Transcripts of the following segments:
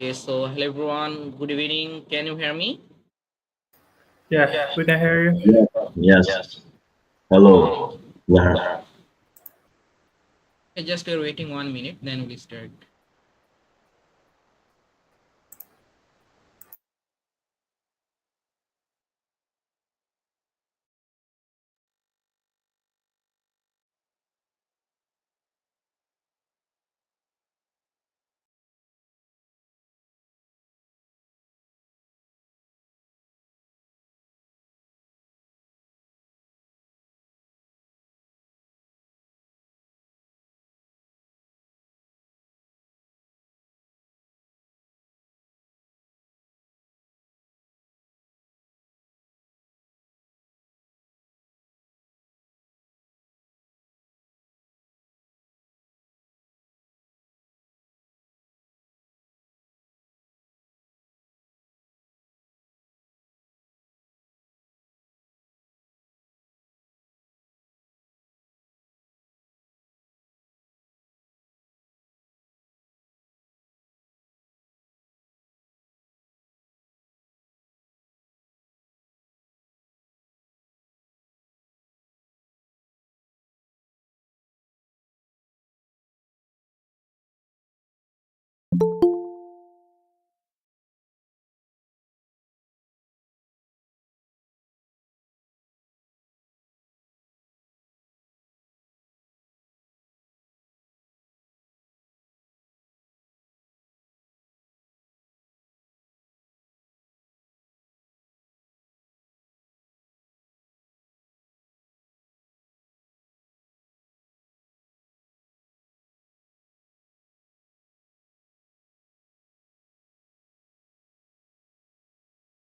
Okay, so hello everyone. Good evening. Can you hear me? Yeah, we can hear you. Yeah. Yes. Hello. Yeah. Okay, just we're waiting 1 minute, then we start.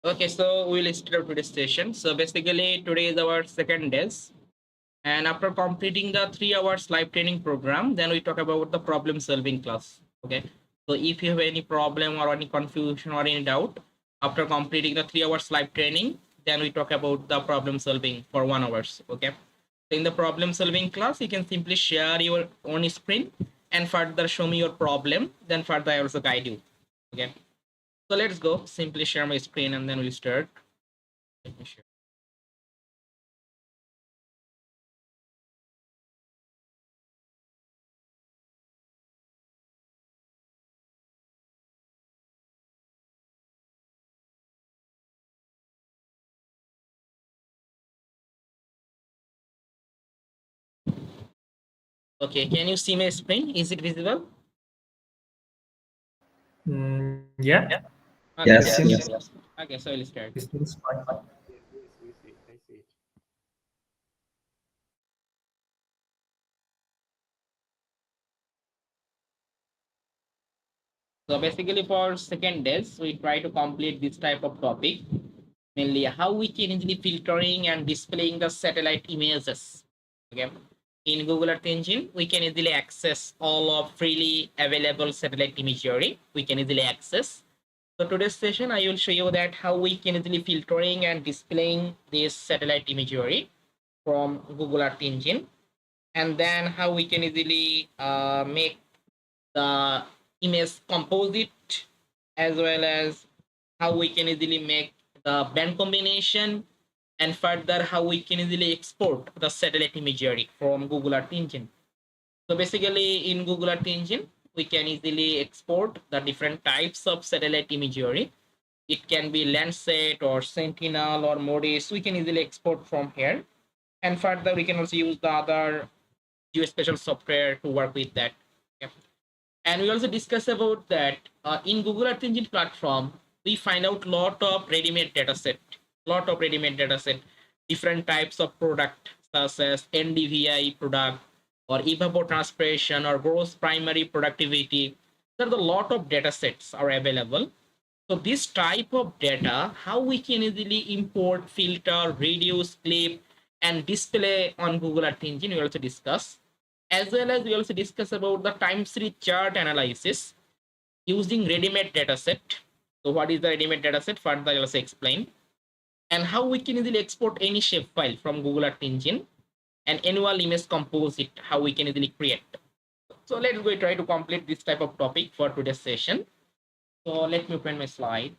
Okay, so we'll start today's session. So basically, today is our second day, and after completing the 3 hours live training program, then we talk about the problem solving class. Okay, so if you have any problem or any confusion or any doubt after completing the 3 hours live training, then we talk about the problem solving for 1 hours. Okay, so in the problem solving class, you can simply share your own screen and further show me your problem. Then further, I also guide you. Okay, so let's go. Simply share my screen and then we start. Let me share. Okay, can you see my screen? Is it visible? Yeah, Okay, it Yes. okay. seems Yes. Okay, so we'll start. it seems fine. Yes, we see. I see it. So basically for second days, we try to complete this type of topic, mainly how we can easily filtering and displaying the satellite images. Okay. In Google Earth Engine, we can easily access all of freely available satellite imagery. We can easily access. So today's session, I will show you that how we can easily filtering and displaying this satellite imagery from Google Earth Engine, and then how we can easily make the image composite, as well as how we can easily make the band combination, and further how we can easily export the satellite imagery from Google Earth Engine. So basically in Google Earth Engine, we can easily export the different types of satellite imagery. It can be Landsat or Sentinel or Modis. We can easily export from here. And further, we can also use the other geospatial software to work with that. Okay. And we also discuss about that in Google Earth Engine platform, we find out lot of ready-made data set, different types of product such as NDVI product or evapotranspiration or gross primary productivity. There are a lot of data sets are available. So this type of data, how we can easily import, filter, reduce, clip, and display on Google Earth Engine, we also discuss. As well as we also discuss about the time series chart analysis using ready-made dataset. So what is the ready-made dataset? Further, I also explain. And how we can easily export any shapefile from Google Earth Engine, and annual image composite, how we can easily create. So let's go try to complete this type of topic for today's session. So let me open my slide.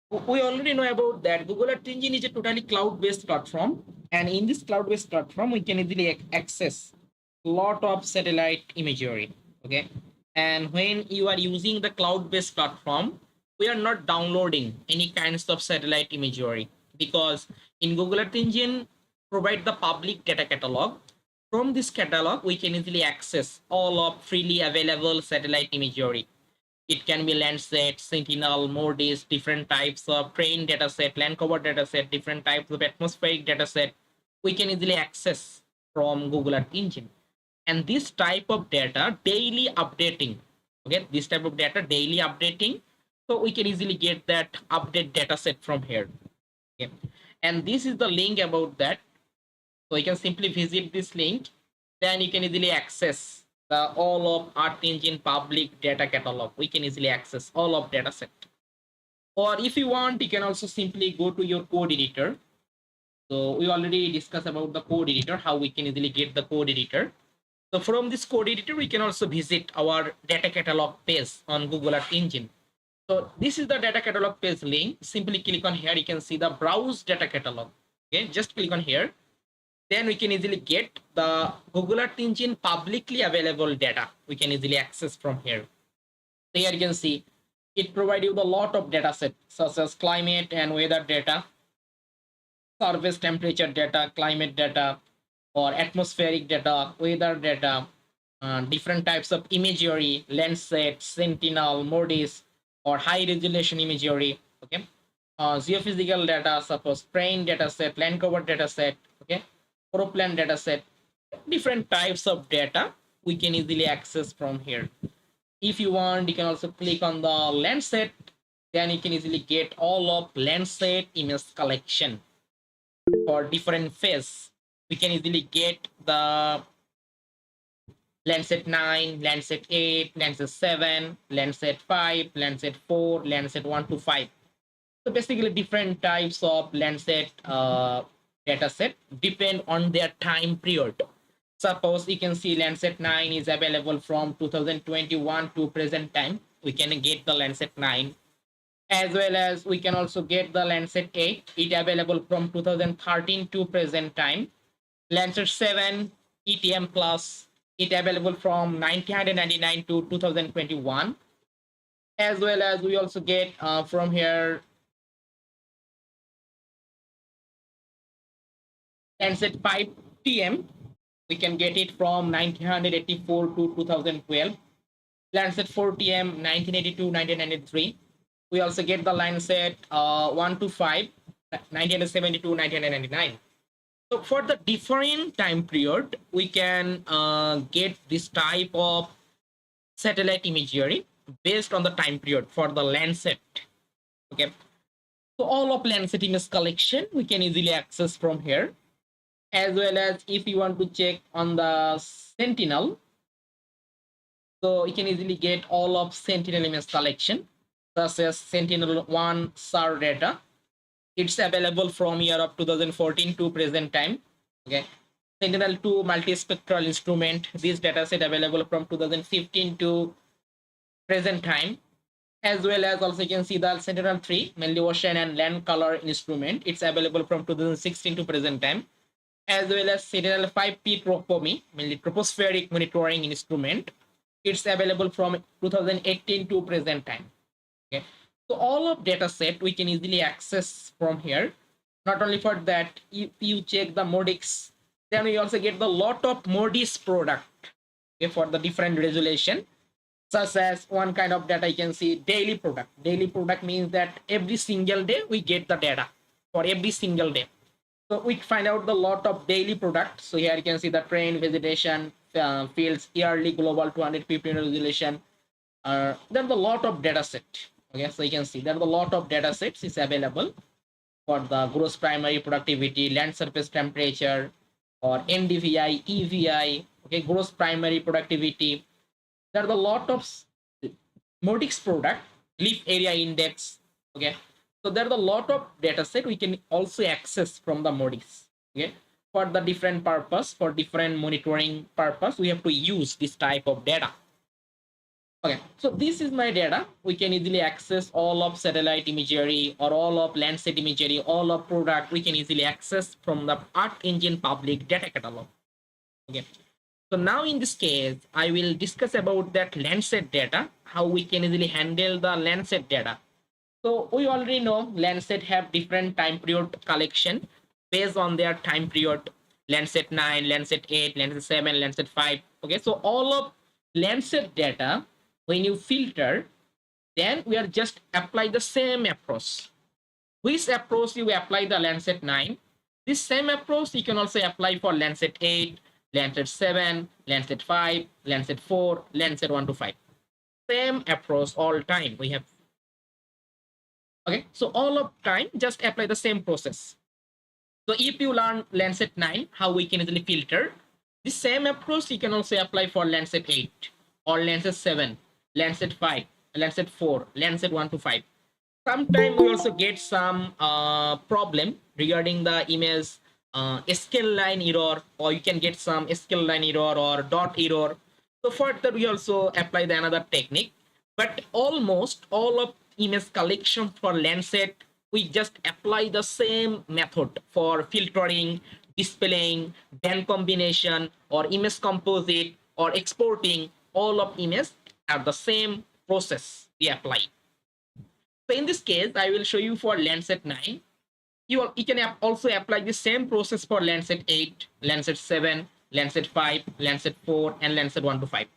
We already know about that. Google Earth Engine is a totally cloud-based platform, and in this cloud-based platform, we can easily access a lot of satellite imagery. Okay, and when you are using the cloud-based platform, we are not downloading any kinds of satellite imagery because in Google Earth Engine provide the public data catalog. From this catalog, we can easily access all of freely available satellite imagery. It can be Landsat, Sentinel, MODIS, different types of train dataset, land cover dataset, different types of atmospheric dataset. We can easily access from Google Earth Engine. And this type of data daily updating. Okay, this type of data daily updating. So we can easily get that update dataset from here. Okay. And this is the link about that. So you can simply visit this link. Then you can easily access the all of Earth Engine public data catalog. We can easily access all of dataset. Or if you want, you can also simply go to your code editor. So we already discussed about the code editor, how we can easily get the code editor. So from this code editor, we can also visit our data catalog page on Google Earth Engine. So this is the data catalog page link. Simply click on here. You can see the browse data catalog. Okay, just click on here. Then we can easily get the Google Earth Engine publicly available data. We can easily access from here. So here you can see it provides you a lot of data sets such as climate and weather data, surface temperature data, climate data, or atmospheric data, weather data, different types of imagery, Landsat, Sentinel, MODIS, or high resolution imagery. Okay, geophysical data, suppose train data set, land cover data set. Okay, proplan data set, different types of data we can easily access from here. If you want, you can also click on the Landsat, then you can easily get all of Landsat image collection for different phase. We can easily get the Landsat 9, Landsat 8, Landsat 7, Landsat 5, Landsat 4, Landsat 1 to 5. So basically different types of Landsat data set depend on their time period. Suppose you can see Landsat 9 is available from 2021 to present time. We can get the Landsat 9, as well as we can also get the Landsat 8. It available from 2013 to present time. Landsat 7 ETM plus, it available from 1999 to 2021. As well as we also get from here Landsat 5 TM. We can get it from 1984 to 2012. Landsat 4TM 1982-1993. We also get the Landsat 1 to 5 1972-1999. So for the different time period, we can get this type of satellite imagery based on the time period for the Landsat. Okay. So all of Landsat image collection we can easily access from here. As well as if you want to check on the Sentinel, so you can easily get all of Sentinel image collection, such as Sentinel-1 SAR data. It's available from year of 2014 to present time. Okay. Sentinel-2 multispectral instrument, this data set available from 2015 to present time. As well as also you can see the Sentinel-3, mainly ocean and land color instrument. It's available from 2016 to present time. As well as Sentinel-5P TROPOMI, mainly tropospheric monitoring instrument. It's available from 2018 to present time. Okay, so all of data set we can easily access from here. Not only for that, if you check the MODIS, then we also get the lot of MODIS product, okay, for the different resolution, such as one kind of data you can see daily product. Daily product means that every single day we get the data for every single day. So we find out the lot of daily products. So here you can see the train vegetation fields yearly global 250 resolution. There's a lot of data set. Okay, so you can see there's a lot of data sets is available for the gross primary productivity, land surface temperature, or NDVI, EVI. Okay, gross primary productivity. There's a lot of MODIS product, leaf area index. Okay, so there's a lot of data set we can also access from the MODIS. Okay, for the different purpose, for different monitoring purpose, we have to use this type of data. Okay, so this is my data. We can easily access all of satellite imagery or all of Landsat imagery, all of product. We can easily access from the Earth Engine public data catalog. Okay, so now in this case, I will discuss about that Landsat data, how we can easily handle the Landsat data. So we already know Landsat have different time period collection based on their time period. Landsat 9, Landsat 8, Landsat 7, Landsat 5. Okay, so all of Landsat data, when you filter, then we are just apply the same approach. Which approach you apply the Landsat 9? This same approach you can also apply for Landsat 8, Landsat 7, Landsat 5, Landsat 4, Landsat 1 to 5. Same approach all time we have. Okay, so all of time just apply the same process. So if you learn Landsat 9, how we can easily filter, the same approach you can also apply for Landsat 8 or Landsat 7, Landsat 5, Landsat 4, Landsat 1 to 5. Sometimes we also get some problem regarding the image scale line error, or you can get some scale line error or dot error. So for that we also apply the another technique. But almost all of image collection for Landsat, we just apply the same method for filtering, displaying, band combination, or image composite, or exporting. All of image are the same process we apply. So in this case, I will show you for Landsat 9. You can also apply the same process for Landsat 8, Landsat 7, Landsat 5, Landsat 4, and Landsat 1 to 5.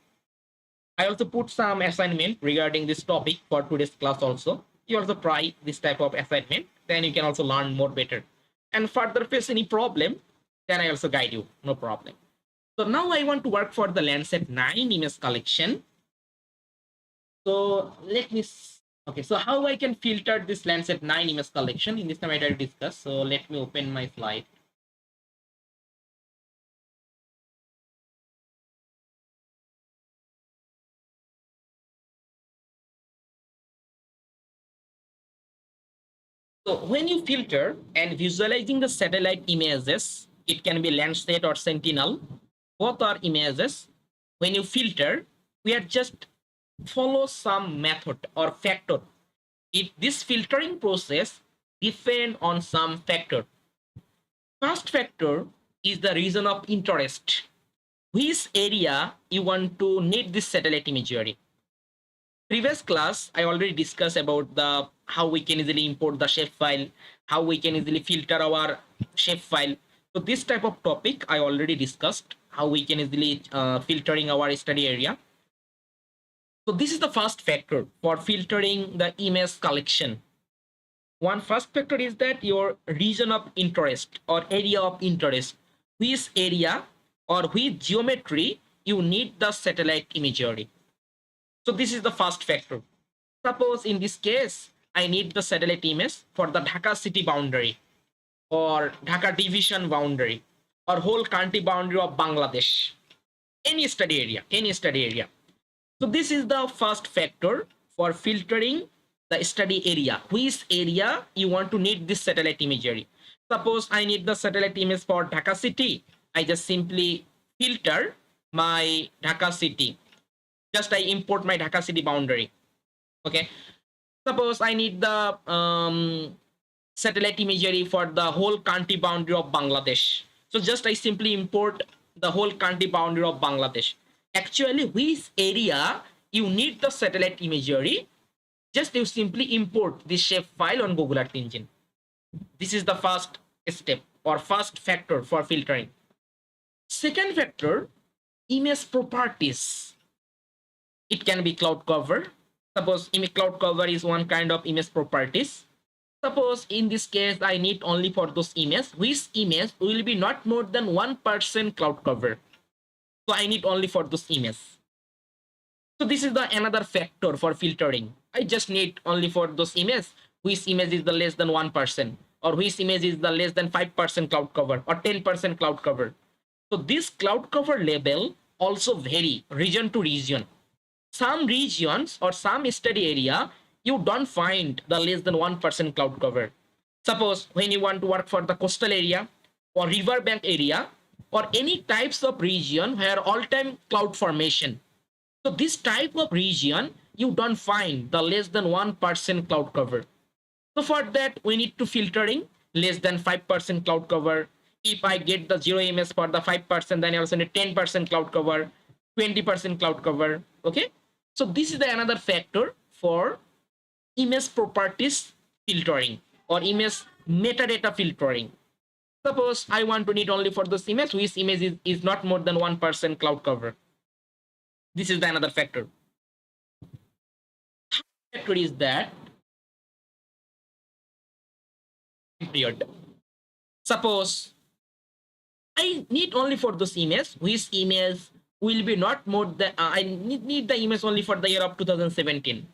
I also put some assignment regarding this topic for today's class also. You also try this type of assignment, then you can also learn more better. And further face any problem, then I also guide you, no problem. So now I want to work for the Landsat 9 image collection. So let me, okay, so how I can filter this Landsat 9 image collection, in this time I try to discuss. So let me open my slide. So when you filter and visualizing the satellite images, it can be Landsat or Sentinel, both are images. When you filter, we are just follow some method or factor. If this filtering process depend on some factor. First factor is the region of interest. Which area you want to need this satellite imagery? Previous class, I already discussed about the how we can easily import the shapefile, how we can easily filter our shapefile. So this type of topic I already discussed, how we can easily filtering our study area. So this is the first factor for filtering the image collection. One first factor is that your region of interest or area of interest, which area or which geometry you need the satellite imagery. So this is the first factor. Suppose in this case, I need the satellite image for the Dhaka city boundary or Dhaka division boundary or whole country boundary of Bangladesh. Any study area, any study area. So this is the first factor for filtering the study area. Which area you want to need this satellite imagery. Suppose I need the satellite image for Dhaka city. I just simply filter my Dhaka city. Just I import my Dhaka city boundary. Okay. Suppose I need the satellite imagery for the whole country boundary of Bangladesh. So just I simply import the whole country boundary of Bangladesh. Actually, which area you need the satellite imagery, just you simply import this shape file on Google Earth Engine. This is the first step or first factor for filtering. Second factor, image properties. It can be cloud cover. Suppose image cloud cover is one kind of image properties. Suppose in this case, I need only for those images, which image will be not more than 1% cloud cover. So I need only for those images. So this is the another factor for filtering. I just need only for those images, which image is the less than 1%, or which image is the less than 5% cloud cover or 10% cloud cover. So this cloud cover level also vary region to region. Some regions or some study area, you don't find the less than 1% cloud cover. Suppose when you want to work for the coastal area, or riverbank area or any types of region where all-time cloud formation. So this type of region, you don't find the less than 1% cloud cover. So for that, we need to filtering less than 5% cloud cover. If I get the 0 ms for the 5%, then I also need 10% cloud cover, 20% cloud cover. Okay. So this is the another factor for image properties filtering or image metadata filtering. Suppose I want to need only for this image, which image is not more than 1% cloud cover. This is the another factor. Factor is that period. Suppose I need only for this image, which image will be not more than I need the image only for the year of 2017,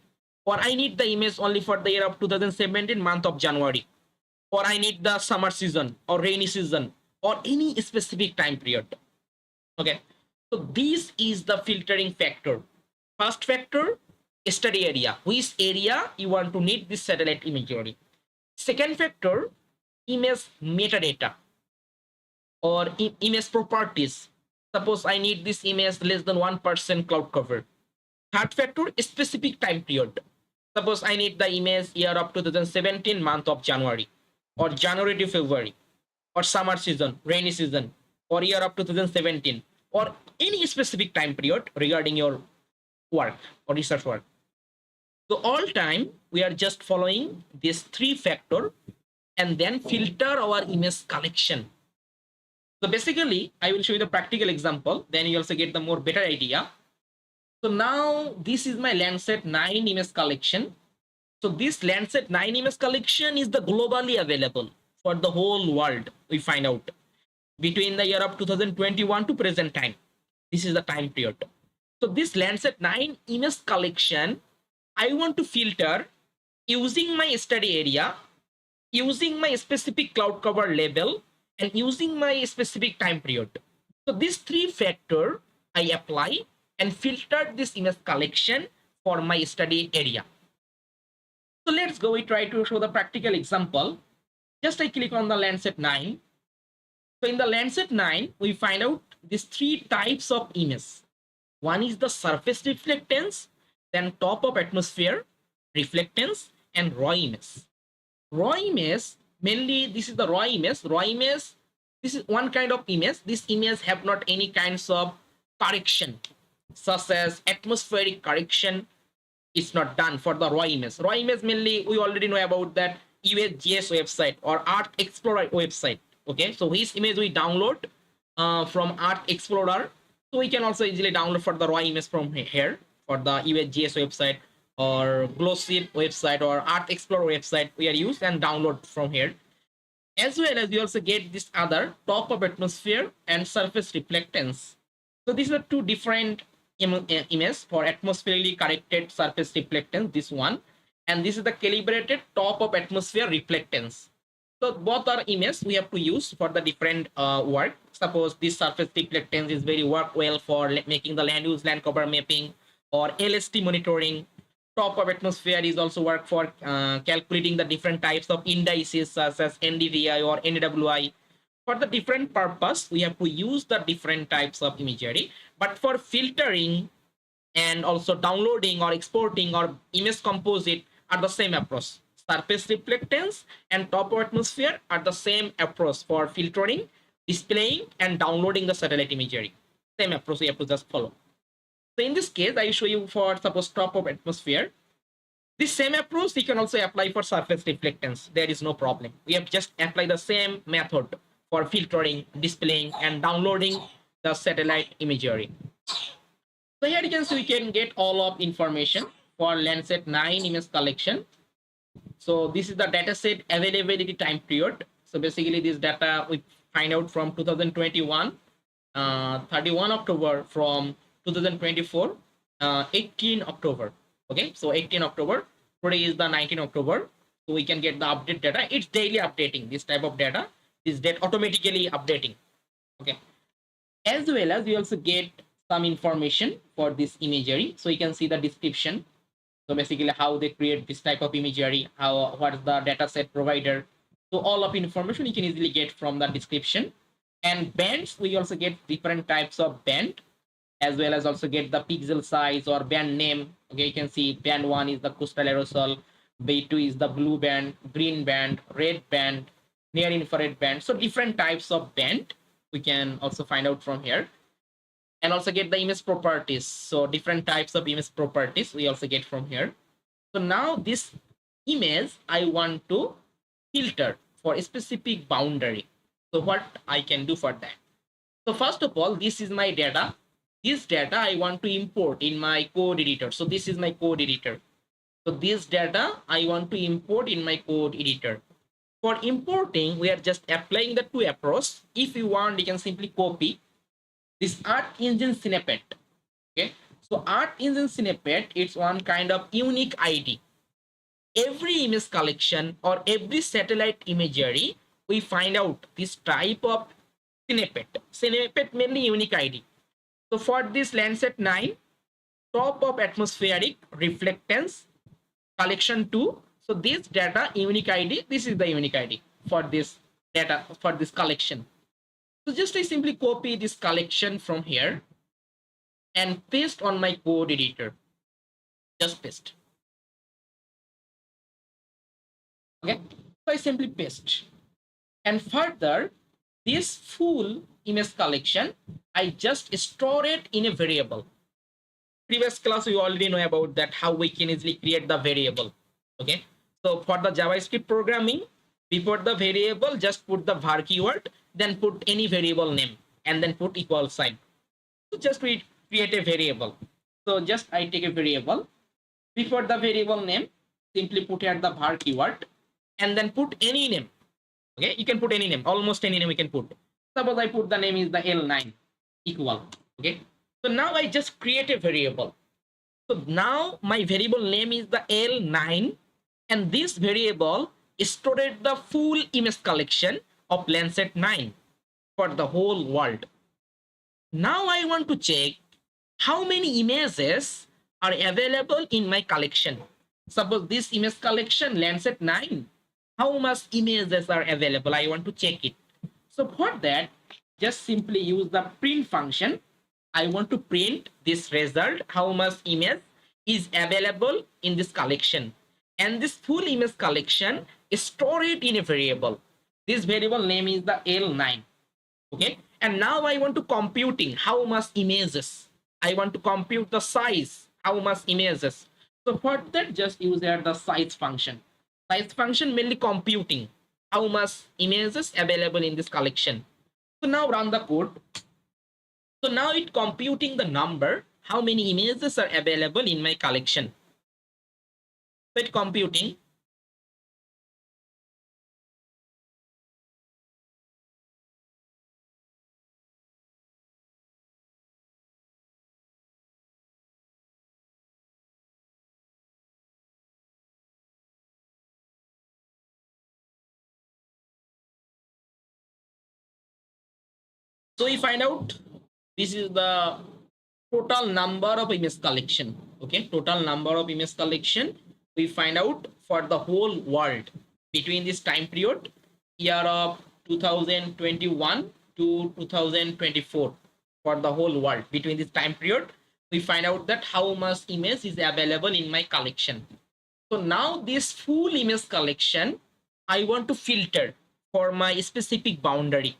or I need the image only for the year of 2017 month of January, or I need the summer season or rainy season or any specific time period. Okay, so this is the filtering factor. First factor, study area, which area you want to need this satellite imagery. Second factor, image metadata or image properties. Suppose I need this image less than 1% cloud cover. Third factor, specific time period. Suppose I need the image year of 2017 month of January or January to February or summer season, rainy season or year of 2017 or any specific time period regarding your work or research work. So all time we are just following these three factor and then filter our image collection. So basically, I will show you the practical example. Then you also get the more better idea. So now this is my Landsat 9 image collection. So this Landsat 9 image collection is the globally available for the whole world. We find out between the year of 2021 to present time. This is the time period. So this Landsat 9 image collection, I want to filter using my study area, using my specific cloud cover label, and using my specific time period. So these three factors I apply and filter this image collection for my study area. So let's go, we try to show the practical example. Just I click on the Landsat 9. So in the Landsat 9, we find out these three types of image. One is the surface reflectance, then top of atmosphere reflectance, and raw image. Raw image, mainly this is the raw image. Raw image, this is one kind of image. This image have not any kinds of correction, such as atmospheric correction. It's not done for the raw image. Raw image mainly we already know about that USGS website or Earth Explorer website. Okay, so his image we download from Earth Explorer. So we can also easily download for the raw image from here for the USGS website or Glossip website or Earth Explorer website we are used and download from here. As well as you also get this other top of atmosphere and surface reflectance. So these are two different images for atmospherically corrected surface reflectance, this one, and this is the calibrated top of atmosphere reflectance. So both are images we have to use for the different work. Suppose this surface reflectance is very work well for making the land use land cover mapping or LST monitoring. Top of atmosphere is also work for calculating the different types of indices such as NDVI or NWI. For the different purpose, we have to use the different types of imagery. But for filtering and also downloading or exporting or image composite are the same approach. Surface reflectance and top of atmosphere are the same approach for filtering, displaying, and downloading the satellite imagery. Same approach we have to just follow. So in this case, I show you for suppose top of atmosphere. This same approach we can also apply for surface reflectance. There is no problem. We have just apply the same method for filtering, displaying, and downloading the satellite imagery. So here you can see we can get all of information for Landsat 9 image collection. So this is the dataset availability time period. So basically this data we find out from 2021, 31 October, from 2024, 18 October. Okay, so 18 October, today is the 19 October. So we can get the update data. It's daily updating. This type of data is that automatically updating. Okay, as well as we also get some information for this imagery. So you can see the description. So basically how they create this type of imagery, what is the data set provider, So all of information you can easily get from the description. And bands, we also get different types of band, as well as also get the pixel size or band name. Okay, you can see band 1 is the coastal aerosol, B2 is the blue band, green band, red band, near infrared band. So different types of band we can also find out from here. And also get the image properties. So different types of image properties we also get from here. So now this image I want to filter for a specific boundary. So what I can do for that? So first of all, this is my data. This data I want to import in my code editor. So this is my code editor. So this data I want to import in my code editor. For importing, we are just applying the two approach. If you want, you can simply copy this art engine snippet. Okay, so art engine snippet, it's one kind of unique ID. Every image collection or every satellite imagery, we find out this type of snippet mainly unique ID. So for this Landsat 9, top of atmospheric reflectance collection 2. So this data unique ID, this is the unique ID for this data, for this collection. So just I simply copy this collection from here and paste on my code editor. Just paste. Okay, so I simply paste. And further, this full image collection, I just store it in a variable. Previous class, we already know about that, how we can easily create the variable. Okay, so for the JavaScript programming, before the variable, just put the var keyword, then put any variable name, and then put equal sign. So just we create a variable. So just I take a variable. Before the variable name, simply put here the var keyword, and then put any name. Okay, you can put any name, almost any name we can put. Suppose I put the name is the L9 equal. Okay, so now I just create a variable. So now my variable name is the L9, and this variable stored the full image collection of Landsat 9 for the whole world. Now I want to check how many images are available in my collection. Suppose this image collection Landsat 9, how much images are available? I want to check it. So for that, just simply use the print function. I want to print this result, how much image is available in this collection. And this full image collection is stored in a variable. This variable name is the L9. Okay, and now I want to computing how much images. I want to compute the size, how much images. So for that, just use here the size function. Size function mainly computing how much images available in this collection. So now run the code. So now it computing the number, how many images are available in my collection. So it computing. So we find out this is the total number of image collection. Okay, total number of image collection we find out for the whole world between this time period, year of 2021 to 2024. For the whole world between this time period, we find out that how much image is available in my collection. So now this full image collection, I want to filter for my specific boundary.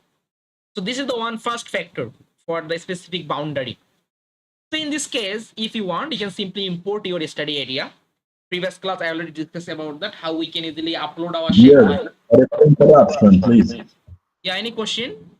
So this is the one first factor for the specific boundary. So in this case, if you want, you can simply import your study area. Previous class, I already discussed about that, how we can easily upload our Yes, interruption, please. Yeah, any question?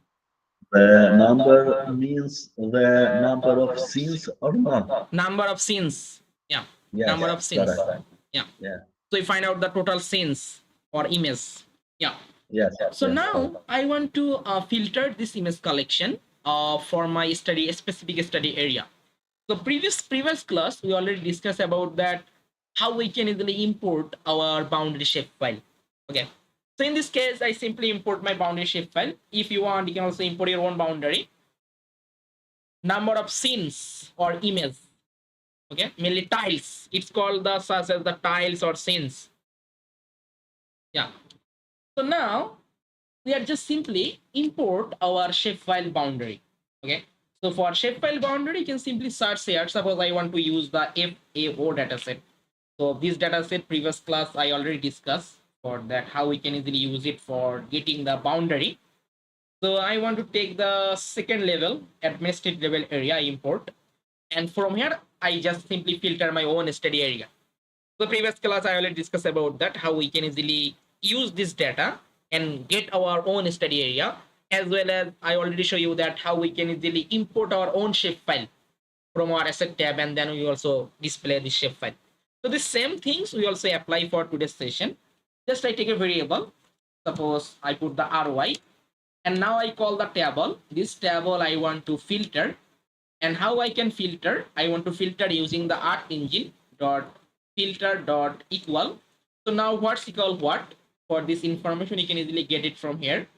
The number means the number of scenes or not? Number of scenes. Yeah, Yes, number of scenes. correct. Yeah. Yeah. So you find out the total scenes or image. Yeah. Yes. So yes. now I want to filter this image collection for my study, specific study area. So previous class, we already discussed about that, how we can easily import our boundary shape file. Okay. So in this case, I simply import my boundary shape file. If you want, you can also import your own boundary. Number of scenes or image. Okay, mainly tiles. It's called the such as the tiles or scenes. Yeah. So now we are just simply import our shapefile boundary. Okay. So for shapefile boundary, you can simply search here. Suppose I want to use the FAO dataset. So this dataset previous class I already discussed for that how we can easily use it for getting the boundary. So I want to take the second level administrative level area import, and from here I just simply filter my own study area. So previous class I already discussed about that how we can easily use this data and get our own study area, as well as I already show you that how we can easily import our own shapefile from our asset tab, and then we also display the shapefile. So the same things we also apply for today's session. Just I take a variable, suppose I put the RY, and now I call the table. This table I want to filter, and how I can filter? I want to filter using the art engine dot filter dot equal. So now what's equal what? For this information, you can easily get it from here.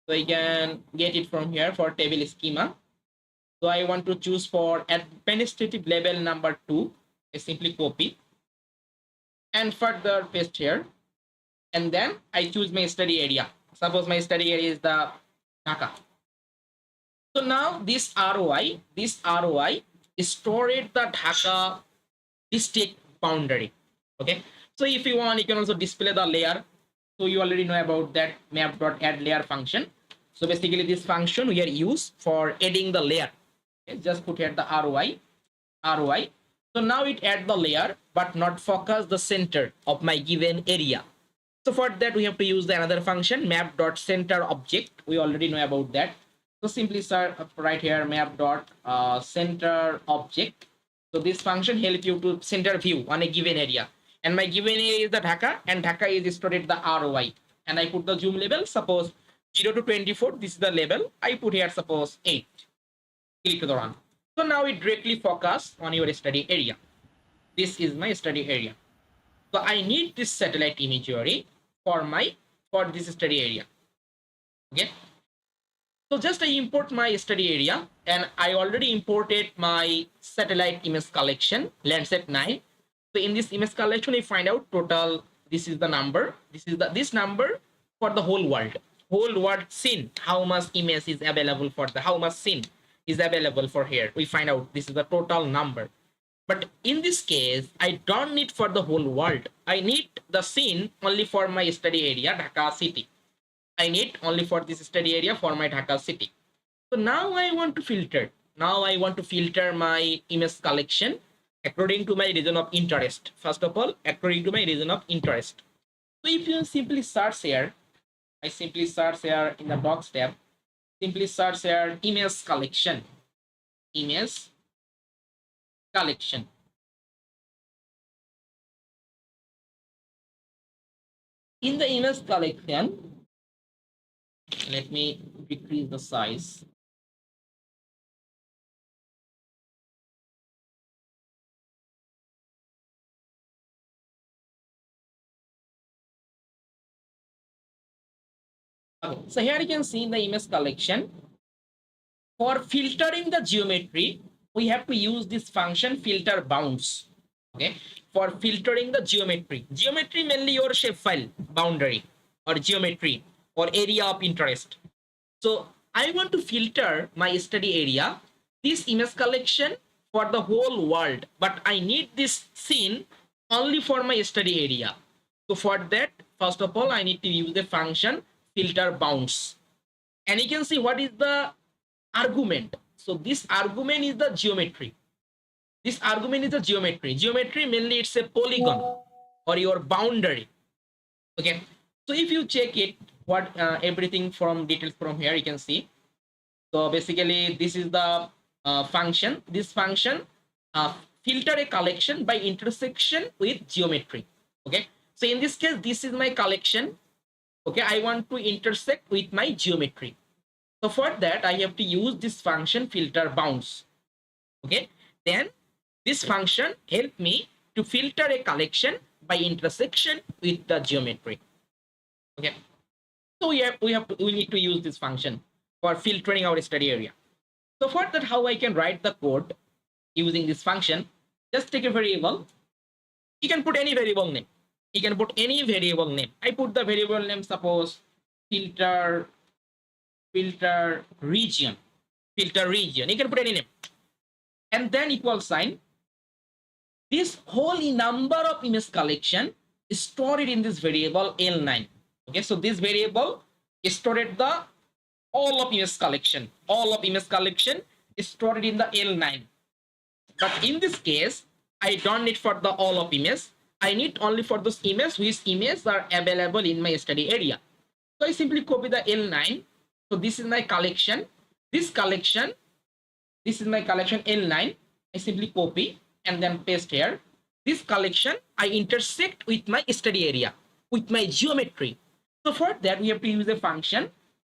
So you can get it from here for table schema. So I want to choose for administrative level number 2. I simply copy and further paste here. And then I choose my study area. Suppose my study area is the Dhaka. So now this ROI is stored the Dhaka district boundary. Okay. So if you want, you can also display the layer. So you already know about that map.add_layer function. So basically this function we are used for adding the layer. Okay, just put here the ROI. So now it add the layer, but not focus the center of my given area. So for that we have to use the another function map.center_object. We already know about that. So simply right here map.center_object. So this function helps you to center view on a given area. And my given area is the Dhaka, and Dhaka is stored at the ROI. And I put the zoom level, suppose 0 to 24. This is the level. I put here suppose 8. Click the run. So now it directly focus on your study area. This is my study area. So I need this satellite imagery for this study area. Okay. So just I import my study area, and I already imported my satellite image collection, Landsat 9. So in this image collection, we find out total. This is the number. This number for the whole world. Whole world scene. How much image is available for how much scene is available for here. We find out this is the total number. But in this case, I don't need for the whole world. I need the scene only for my study area, Dhaka city. I need only for this study area for my Dhaka city. So now I want to filter. Now I want to filter my image collection according to my region of interest. First of all, according to my region of interest. So if you simply search here, I simply search here in the box tab, simply search here image collection. Image collection. In the image collection, let me decrease the size. Okay. So here you can see in the image collection, for filtering the geometry, we have to use this function filter bounds. Okay, for filtering the geometry mainly your shapefile boundary or geometry or area of interest. So I want to filter my study area, this image collection for the whole world, but I need this scene only for my study area. So for that, first of all, I need to use the function filter bounds, and you can see what is the argument. So this argument is the geometry. This argument is the geometry. Geometry mainly it's a polygon or your boundary. Okay. So if you check it, what everything from details from here you can see. So basically this is the function. This function filter a collection by intersection with geometry. Okay. So in this case, this is my collection. Okay. I want to intersect with my geometry. So for that, I have to use this function filter bounds. Okay. Then this function help me to filter a collection by intersection with the geometry. Okay. So we need to use this function for filtering our study area. So for that, how I can write the code using this function? Just take a variable. You can put any variable name. You can put any variable name. I put the variable name, suppose filter region. Filter region. You can put any name. And then equal sign. This whole number of image collection is stored in this variable L9. Okay, so this variable is stored the all of image collection. All of image collection is stored in the L9. But in this case, I don't need for the all of image. I need only for those images which images are available in my study area. So I simply copy the L9. So this is my collection. This is my collection L9. I simply copy and then paste here. This collection I intersect with my study area, with my geometry. So for that we have to use a function,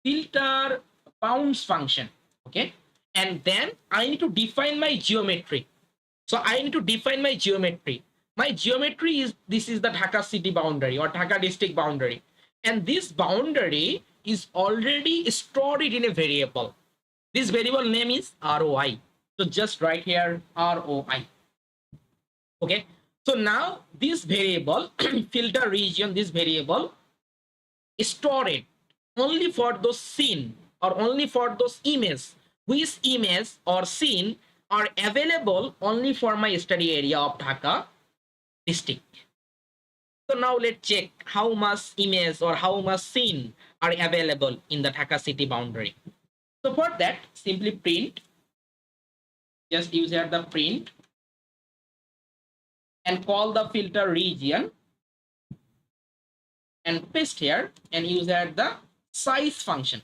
filter bounds function. Okay, and then I need to define my geometry. So I need to define my geometry. My geometry is, this is the Dhaka city boundary or Dhaka district boundary, and this boundary is already stored in a variable. This variable name is ROI. So just write here ROI. Okay, so now this variable filter region, this variable is stored only for those scene or only for those images which image or scene are available only for my study area of Dhaka district. So now let's check how much image or how much scene are available in the Dhaka city boundary. So for that, simply print, just use here the print and call the filter region and paste here and use here the size function.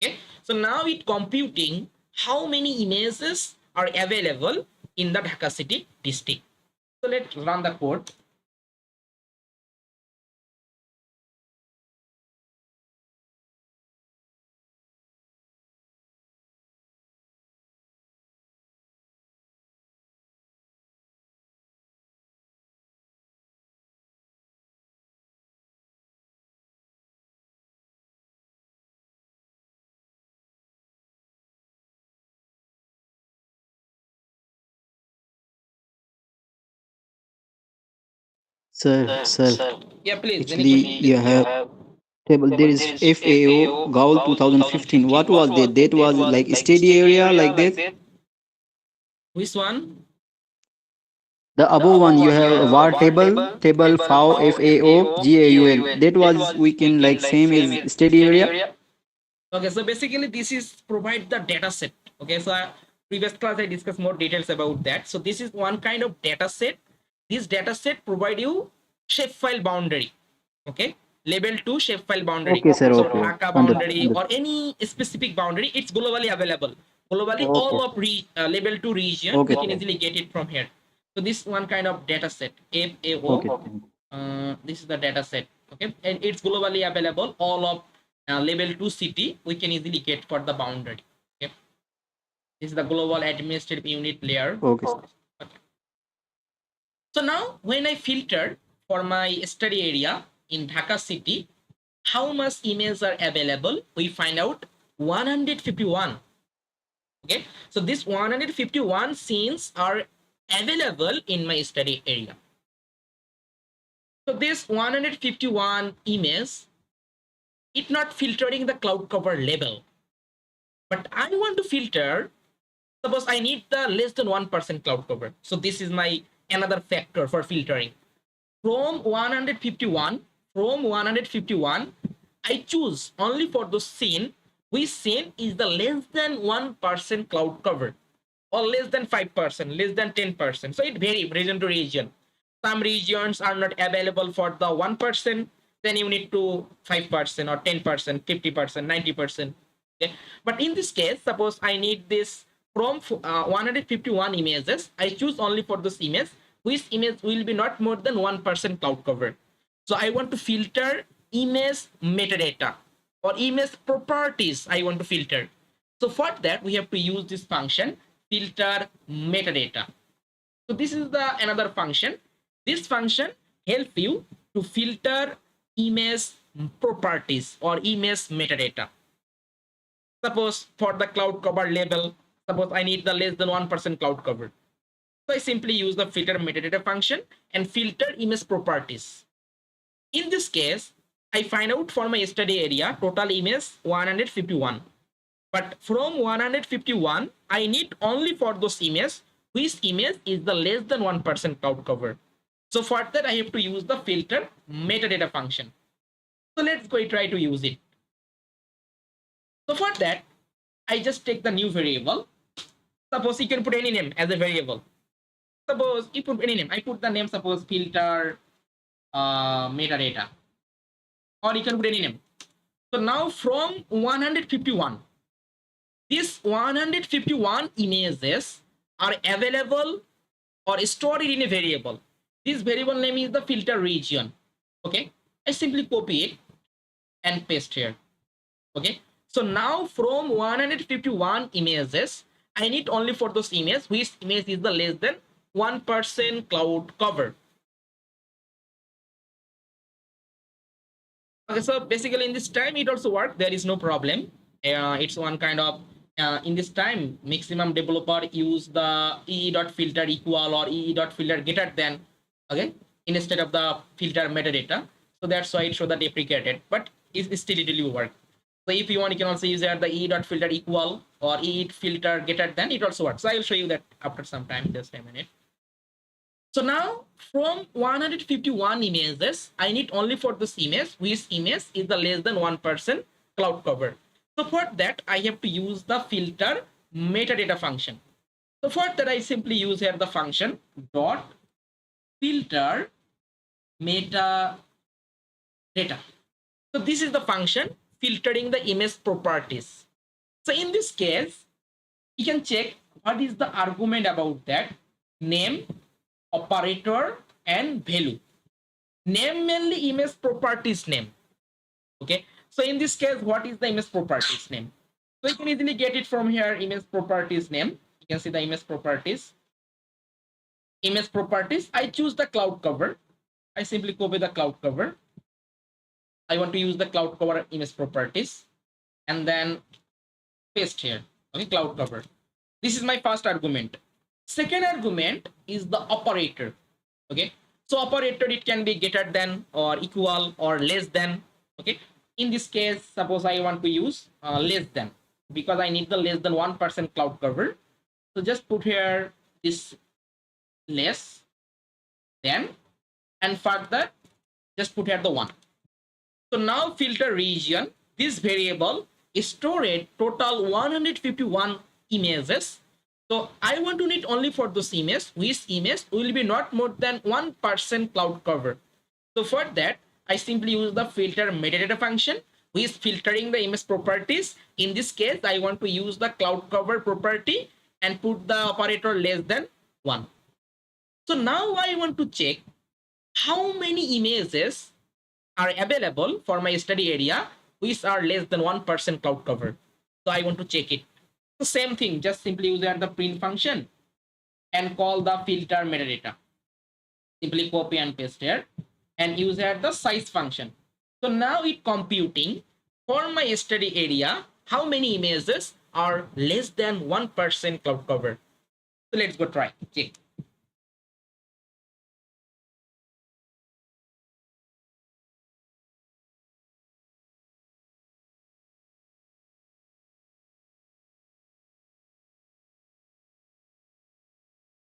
Okay, so now it computing how many images are available in the Dhaka city district. So let's run the code. Sir, Yeah, please. Any actually question? you have table. There is FAO Gaul 2015. What was that? That was like steady area like that. Which one? The above one you have var table FAO GAUL. That was we can like same as steady area. Okay, so basically this is provide the data set. Okay, so previous class I discussed more details about that. So this is one kind of data set. This data set provide you shapefile boundary. Okay, level 2 shapefile boundary. Okay, sir. So Okay. Dhaka boundary or any specific boundary, it's globally available. Globally, all of level 2 region, Okay. you can easily get it from here. So this one kind of data set, FAO. Okay. This is the data set. Okay, and it's globally available. All of level 2 city we can easily get for the boundary. Okay, this is the global administrative unit layer. Okay. Okay. So now when I filter for my study area in Dhaka city, how much images are available? We find out 151. Okay, so this 151 scenes are available in my study area. So this 151 images, it's not filtering the cloud cover level, but I want to filter, suppose I need the less than 1% cloud cover. So this is my another factor for filtering. From 151, I choose only for the scene which scene is the less than 1% cloud cover, or less than 5%, less than 10%. So it varies region to region. Some regions are not available for the 1%, then you need to 5% or 10%, 50%, 90%. Okay, but in this case, suppose I need this from 151 images, I choose only for this image which image will be not more than 1% cloud cover. So I want to filter image metadata or image properties. I want to filter. So for that we have to use this function, filter metadata. So this is the another function. This function help you to filter image properties or image metadata. Suppose for the cloud cover level, suppose I need the less than 1% cloud cover. So I simply use the filter metadata function and filter image properties. In this case, I find out for my study area total image 151. But from 151, I need only for those images which image is the less than 1% cloud cover. So for that, I have to use the filter metadata function. So let's go try to use it. So for that, I just take the new variable. Suppose you can put any name as a variable. Suppose you put any name. I put the name, suppose filter metadata. Or you can put any name. So now from 151, these 151 images are available or stored in a variable. This variable name is the filter region. Okay, I simply copy it and paste here. Okay, so now from 151 images, I need only for those images which image is the less than 1% cloud cover. Okay, so basically in this time it also works. There is no problem. It's one kind of in this time maximum developer use the ee.filter equal or ee.filter greater than, okay, instead of the filter metadata. So that's why it show the deprecated, but it still it will work. So if you want, you can also use here the ee.filter equal or ee.filter greater than, it also works. So I will show you that after some time, just a minute. So now from 151 images, I need only for this image which image is the less than 1% cloud cover. So for that, I have to use the filter metadata function. So for that, I simply use here the function dot filter metadata. So this is the function filtering the image properties. So in this case, you can check what is the argument about that: name, operator, and value. Name mainly image properties name. Okay, so in this case, what is the image properties name? So you can easily get it from here, image properties name. You can see the image properties. Image properties, I choose the cloud cover. I simply copy the cloud cover. I want to use the cloud cover image properties and then paste here. Okay, cloud cover. This is my first argument. Second argument is the operator. Okay, so operator, it can be greater than or equal or less than. Okay, in this case, suppose I want to use less than, because I need the less than 1% cloud cover. So just put here this less than, and further just put here the 1. So now filter region, this variable is stored total 151 images. So I want to need only for those images which image will be not more than 1% cloud cover. So for that, I simply use the filter metadata function which is filtering the image properties. In this case, I want to use the cloud cover property and put the operator less than 1. So now I want to check how many images are available for my study area which are less than 1% cloud cover. So I want to check it. The same thing, just simply use the print function and call the filter metadata. Simply copy and paste here and use here the size function. So now it computing for my study area how many images are less than 1% cloud cover. So let's go try, check.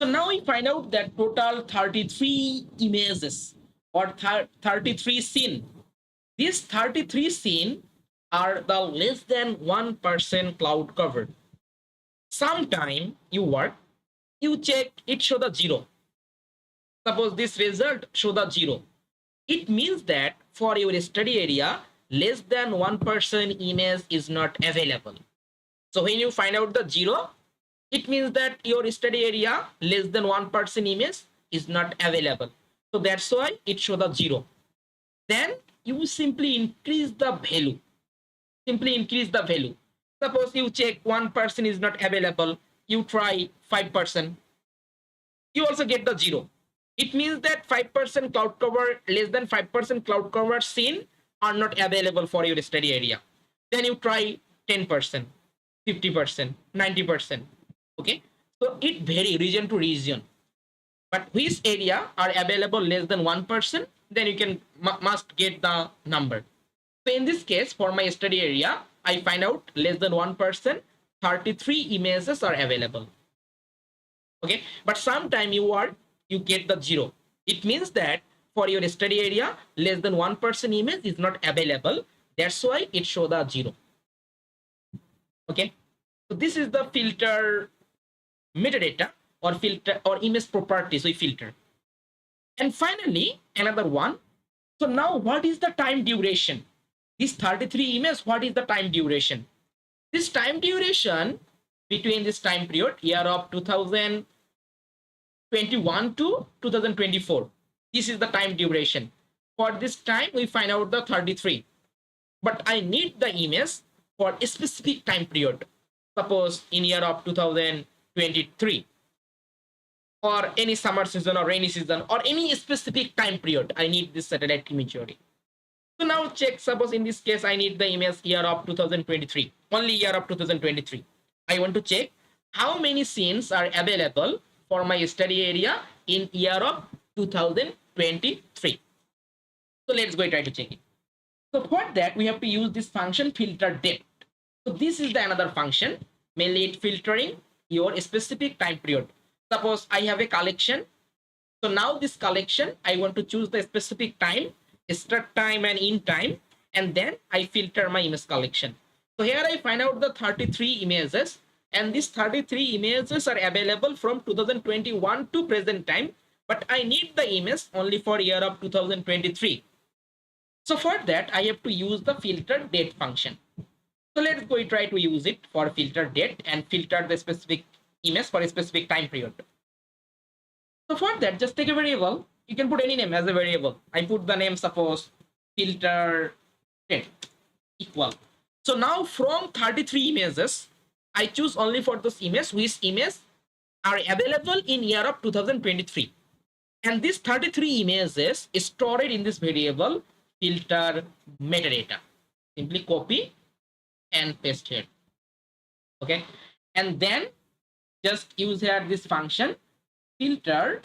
So now we find out that total 33 images or 33 scene. These 33 scene are the less than 1% cloud cover. Sometime you work, you check, it show the 0. Suppose this result show the 0. It means that for your study area, less than 1% image is not available. So when you find out the 0, it means that your study area less than 1% image is not available. So that's why it shows the 0. Then you simply increase the value. Simply increase the value. Suppose you check 1% is not available. You try 5%. You also get the 0. It means that 5% cloud cover, less than 5% cloud cover scene are not available for your study area. Then you try 10%, 50%, 90%. Okay, so it vary region to region. but which area are available less than 1%, then you can must get the number. So in this case, for my study area, I find out less than 1%, 33 images are available. Okay, but sometime you get the 0. It means that for your study area, less than 1% image is not available. That's why it show the 0. Okay, so this is the filter metadata or filter or image properties we filter. And finally, another one. So now what is the time duration? This 33 images, what is the time duration? This time duration between this time period, year of 2021 to 2024. This is the time duration. For this time, we find out the 33. But I need the image for a specific time period. Suppose in year of 2023. Or any summer season or rainy season or any specific time period, I need this satellite imagery. So now check, suppose in this case, I need the image year of 2023, only year of 2023. I want to check how many scenes are available for my study area in year of 2023. So let's go try to check it. So for that, we have to use this function filter depth. So this is the another function, mainly it filtering your specific time period. Suppose I have a collection. So now this collection, I want to choose the specific time, start time and end time, and then I filter my image collection. So here I find out the 33 images, and these 33 images are available from 2021 to present time, but I need the image only for year of 2023. So for that, I have to use the filter date function. So let's go try to use it for filter date and filter the specific image for a specific time period. So for that, just take a variable. You can put any name as a variable. I put the name, suppose filter date equal. So now from 33 images, I choose only for those images which images are available in year of 2023. And these 33 images is stored in this variable filter metadata. Simply copy and paste here. Okay, and then just use here this function filter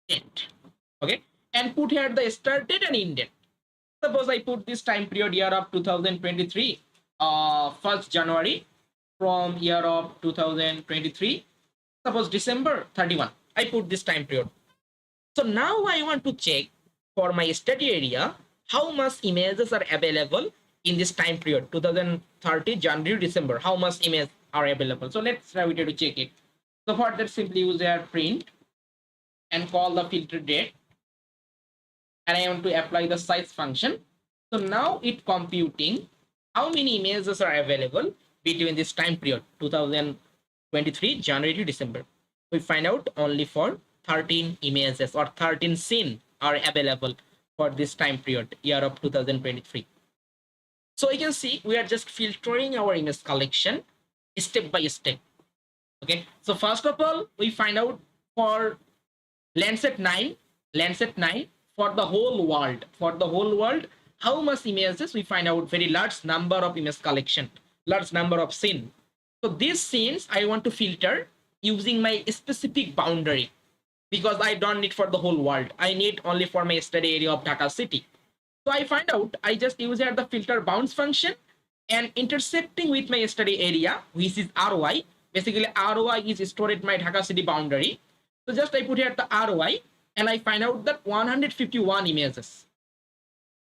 date. Okay, and put here the start date and end date. Suppose I put this time period year of 2023, 1st January from year of 2023. Suppose December 31. I put this time period. So now I want to check for my study area how much images are available in this time period 2030 January December. How much images are available? So let's try to check it. So for that, simply use our print and call the filter date, and I want to apply the size function. So now it computing how many images are available between this time period 2023 January to December. We find out only for 13 images or 13 scenes are available for this time period year of 2023. So you can see we are just filtering our image collection step by step. Okay, so first of all, we find out for Landsat 9 for the whole world, how much images. We find out very large number of image collection, large number of scene. So these scenes I want to filter using my specific boundary, because I don't need for the whole world. I need only for my study area of Dhaka city. So I find out, I just use here the filter bounds function and intersecting with my study area, which is RY. Basically, RY is stored at my Dhaka city boundary. So just I put here the RY and I find out that 151 images.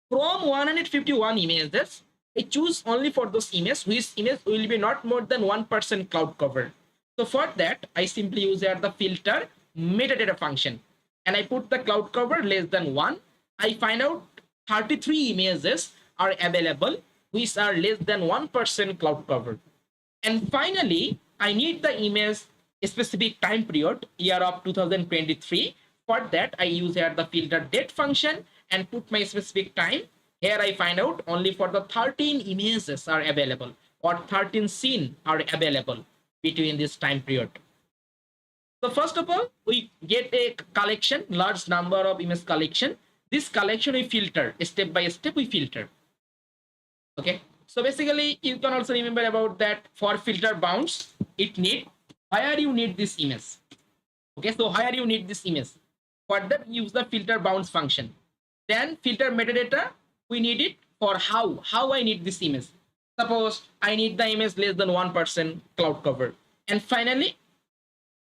From 151 images, I choose only for those images which image will be not more than 1% cloud cover. So for that, I simply use here the filter metadata function and I put the cloud cover less than 1. I find out 33 images are available which are less than 1% cloud cover. And finally, I need the image specific time period year of 2023. For that, I use here the filter date function and put my specific time. Here I find out only for the 13 images are available or 13 scenes are available between this time period. So first of all, we get a collection, large number of image collection. This collection we filter step by step. We filter. Okay. So basically, you can also remember about that for filter bounds. It need where you need this image. Okay, so here you need this image. For that, use the filter bounds function. Then filter metadata, we need it for how I need this image. Suppose I need the image less than 1% cloud cover. And finally,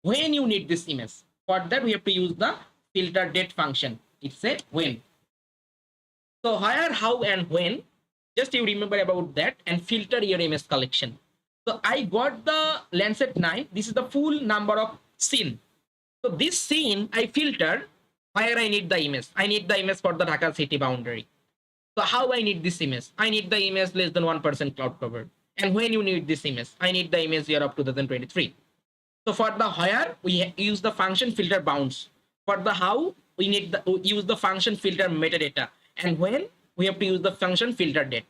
when you need this image, for that we have to use the filter date function. It's a when. So here, how and when, just you remember about that and filter your image collection. So I got the Landsat 9. This is the full number of scene. So this scene I filter where I need the image. I need the image for the Dhaka city boundary. So how I need this image? I need the image less than 1% cloud cover. And when you need this image? I need the image year of 2023. So for the where, we use the function filter bounds. For the how, we need the use the function filter metadata. And when, we have to use the function filter date.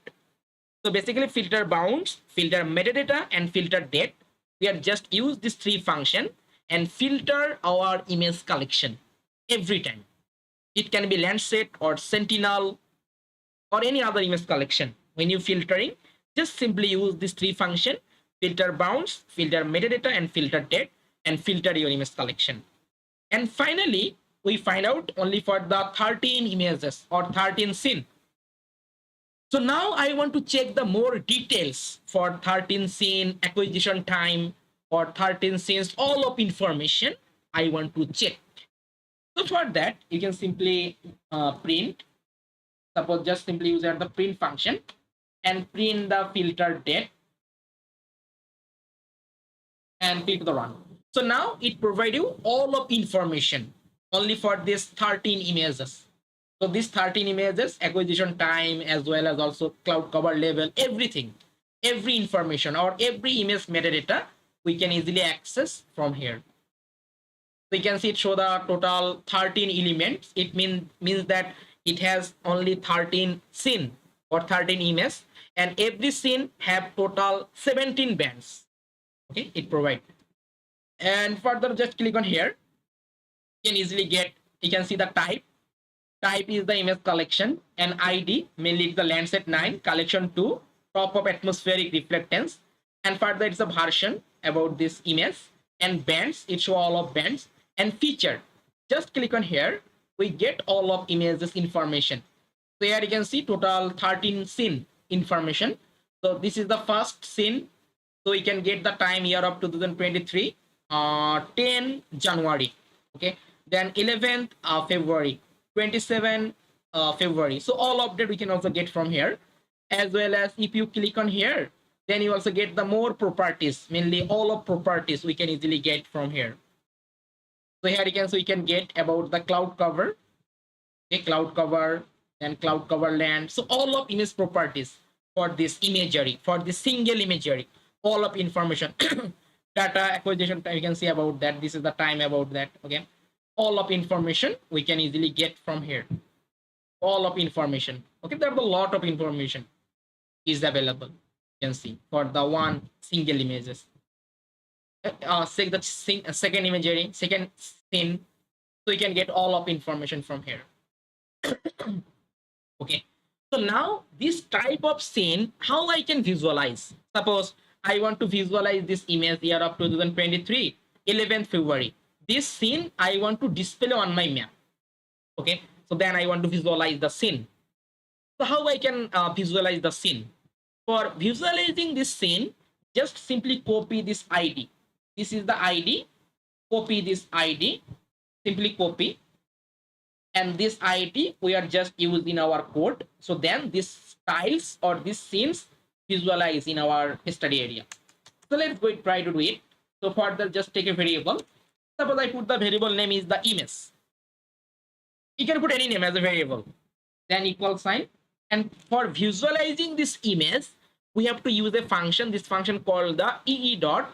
So basically filter bounds, filter metadata, and filter date. We are just use these three functions and filter our image collection every time. It can be Landsat or Sentinel or any other image collection. When you filtering, just simply use these three functions: filter bounds, filter metadata, and filter date, and filter your image collection. And finally, we find out only for the 13 images or 13 scene. So now I want to check the more details for 13 scene, acquisition time, or 13 scenes, all of information I want to check. So for that, you can simply print. Suppose just simply use the print function and print the filter date and click the run. So now it provides you all of information only for this 13 images. So these 13 images, acquisition time, as well as also cloud cover level, everything, every information or every image metadata, we can easily access from here. So you can see it show the total 13 elements. It means that it has only 13 scene or 13 images, and every scene have total 17 bands. Okay, it provides. And further, just click on here. You can easily get, you can see the type. Type is the image collection, and ID, mainly the Landsat 9, collection 2, top of atmospheric reflectance. And further, it's a version about this image, and bands, it show all of bands, and feature. Just click on here, we get all of images information. So here you can see total 13 scene information. So this is the first scene. So we can get the time year of 2023, 10 January. Okay, then 11th February, 27 February. So all of that we can also get from here, as well as if you click on here, then you also get the more properties, mainly all of properties we can easily get from here. So here you can, so you can get about the cloud cover, okay, cloud cover, and cloud cover land. So all of image properties for this imagery, for this single imagery, all of information, data acquisition time, you can see about that. This is the time about that. Okay, all of information we can easily get from here. All of information. Okay, there's a lot of information is available. You can see for the one single images. Say the second imagery, second scene, so you can get all of information from here. Okay, so now this type of scene, how I can visualize? Suppose I want to visualize this image year of 2023, 11th February. This scene I want to display on my map. Okay, so then I want to visualize the scene. So how I can visualize the scene? For visualizing this scene, just simply copy this ID. This is the ID. Copy this ID. Simply copy. And this ID we are just used in our code. So then these styles or these scenes visualize in our study area. So let's go try to do it. So further, just take a variable. Suppose I put the variable name is the image. You can put any name as a variable. Then equal sign. And for visualizing this image, we have to use a function. This function called the ee.image.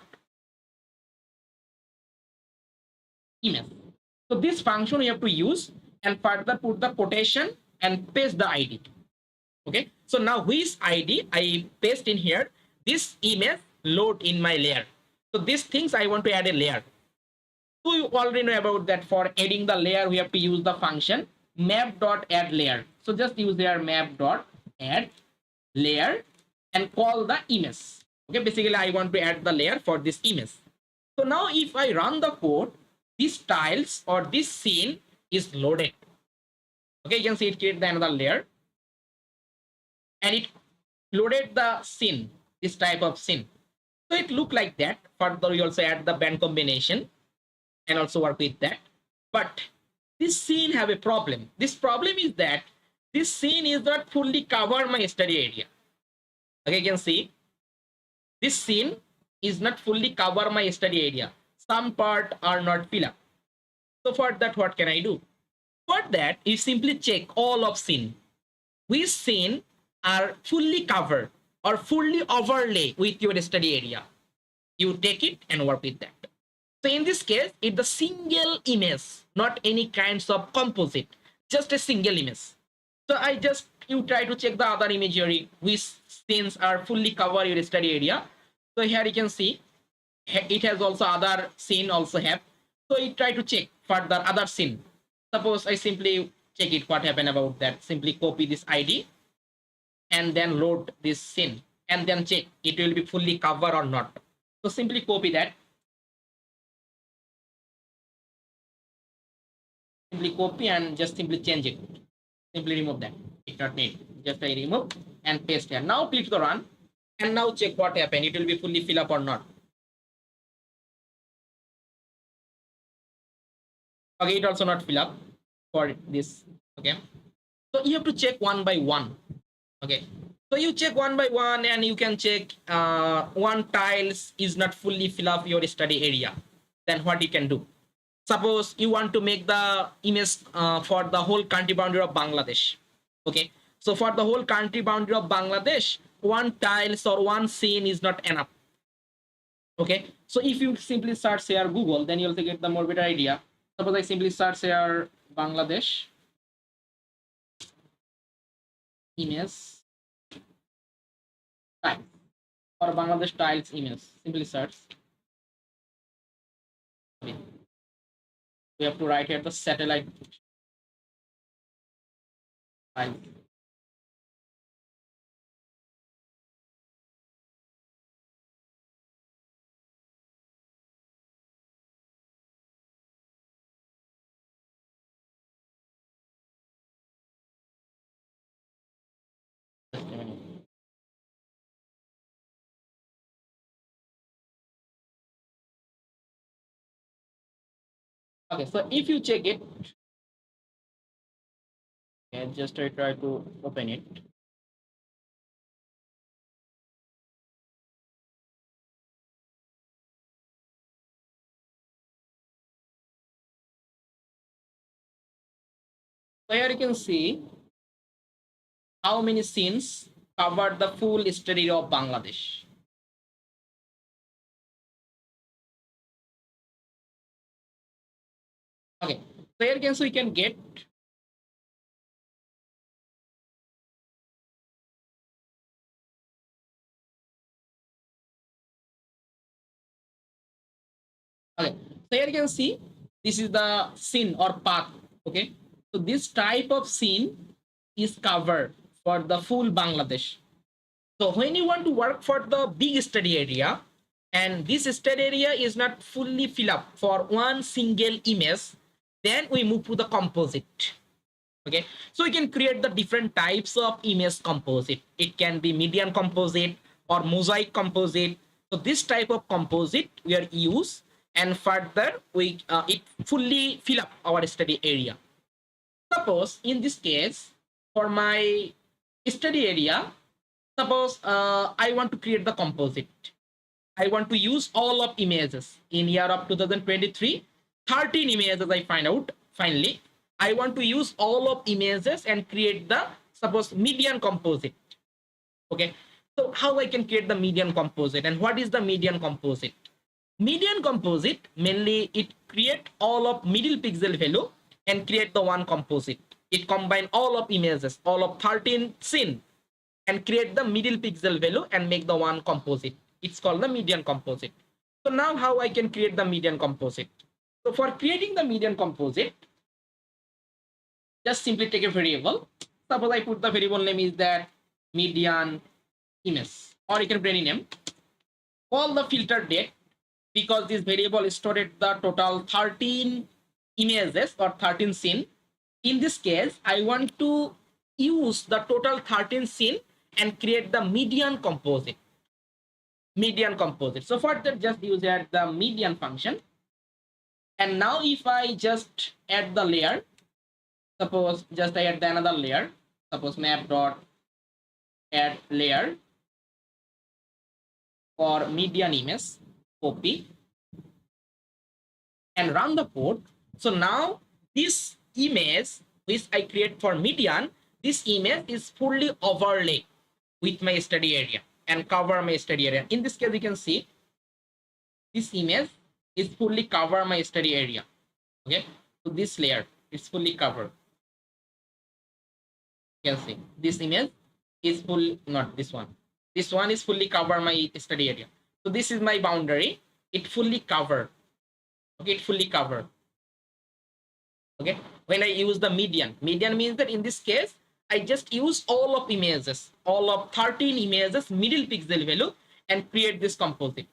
So this function we have to use and further put the quotation and paste the ID. Okay. So now which ID I paste in here, this image load in my layer. So these things I want to add a layer. So you already know about that. For adding the layer, we have to use the function map.add_layer. So just use their map.add_layer and call the image. Okay, basically I want to add the layer for this image. So now if I run the code, these tiles or this scene is loaded. Okay, you can see it created another layer and it loaded the scene, this type of scene. So it looked like that. Further, we also add the band combination and also work with that. But this scene have a problem. This problem is that this scene is not fully cover my study area. Okay, you can see this scene is not fully cover my study area. Some part are not fill up. So for that, what can I do? For that, you simply check all of scene. Which scene are fully covered or fully overlay with your study area. You take it and work with that. So in this case, it's the single image, not any kinds of composite, just a single image. So you try to check the other imagery which scenes are fully cover your study area. So here you can see it has also other scene also have. So you try to check further other scene. Suppose I simply check it what happened about that. Simply copy this ID and then load this scene and then check it will be fully cover or not. So simply copy that. Simply copy and just simply change it. Simply remove that. It's not need. Just I remove and paste here. Now click the run and now check what happened. It will be fully fill up or not. Okay, it also not fill up for this. Okay. So you have to check one by one. Okay. So you check one by one and you can check one tiles is not fully fill up your study area. Then what you can do? Suppose you want to make the image for the whole country boundary of Bangladesh. Okay. So for the whole country boundary of Bangladesh, one tiles or one scene is not enough. Okay. So if you simply search here Google, then you'll get the more better idea. Suppose I simply search here Bangladesh image tiles or Bangladesh tiles image. Simply search. Okay. We have to write here the satellite tiles. Just a minute. Okay, so if you check it, okay, just I try to open it. So here you can see how many scenes cover the full study of Bangladesh. Okay, so here again, so we can get okay. So here you can see this is the scene or path. Okay, so this type of scene is covered for the full Bangladesh. So when you want to work for the big study area and this study area is not fully filled up for one single image, then we move to the composite. Okay, so we can create the different types of image composite. It can be median composite or mosaic composite. So this type of composite we are use and further we it fully fill up our study area. Suppose in this case for my study area, suppose I want to create the composite. I want to use all of images in year of 2023, 13 images I find out finally. I want to use all of images and create the suppose median composite. Okay, so how I can create the median composite and what is the median composite? Median composite mainly it create all of middle pixel value and create the one composite. It combine all of images, all of 13 scene and create the middle pixel value and make the one composite. It's called the median composite. So now how I can create the median composite? So for creating the median composite, just simply take a variable. Suppose I put the variable name is that median image or you can put any name. Call the filter date because this variable stored the total 13 images or 13 scene. In this case, I want to use the total 13 scene and create the median composite. Median composite. So for that, just use the median function. And now if I just add the layer, suppose just I add the another layer, suppose map dot add layer for median image, copy, and run the code. So now this image which I create for median, this image is fully overlaid with my study area and cover my study area. In this case, you can see this image is fully cover my study area. Okay, so this layer is fully covered. You can see this image is full, not this one. This one is fully cover my study area. So this is my boundary. It fully covered. Okay, it fully covered. Okay, when I use the median means that in this case I just use all of images, all of 13 images middle pixel value and create this composite.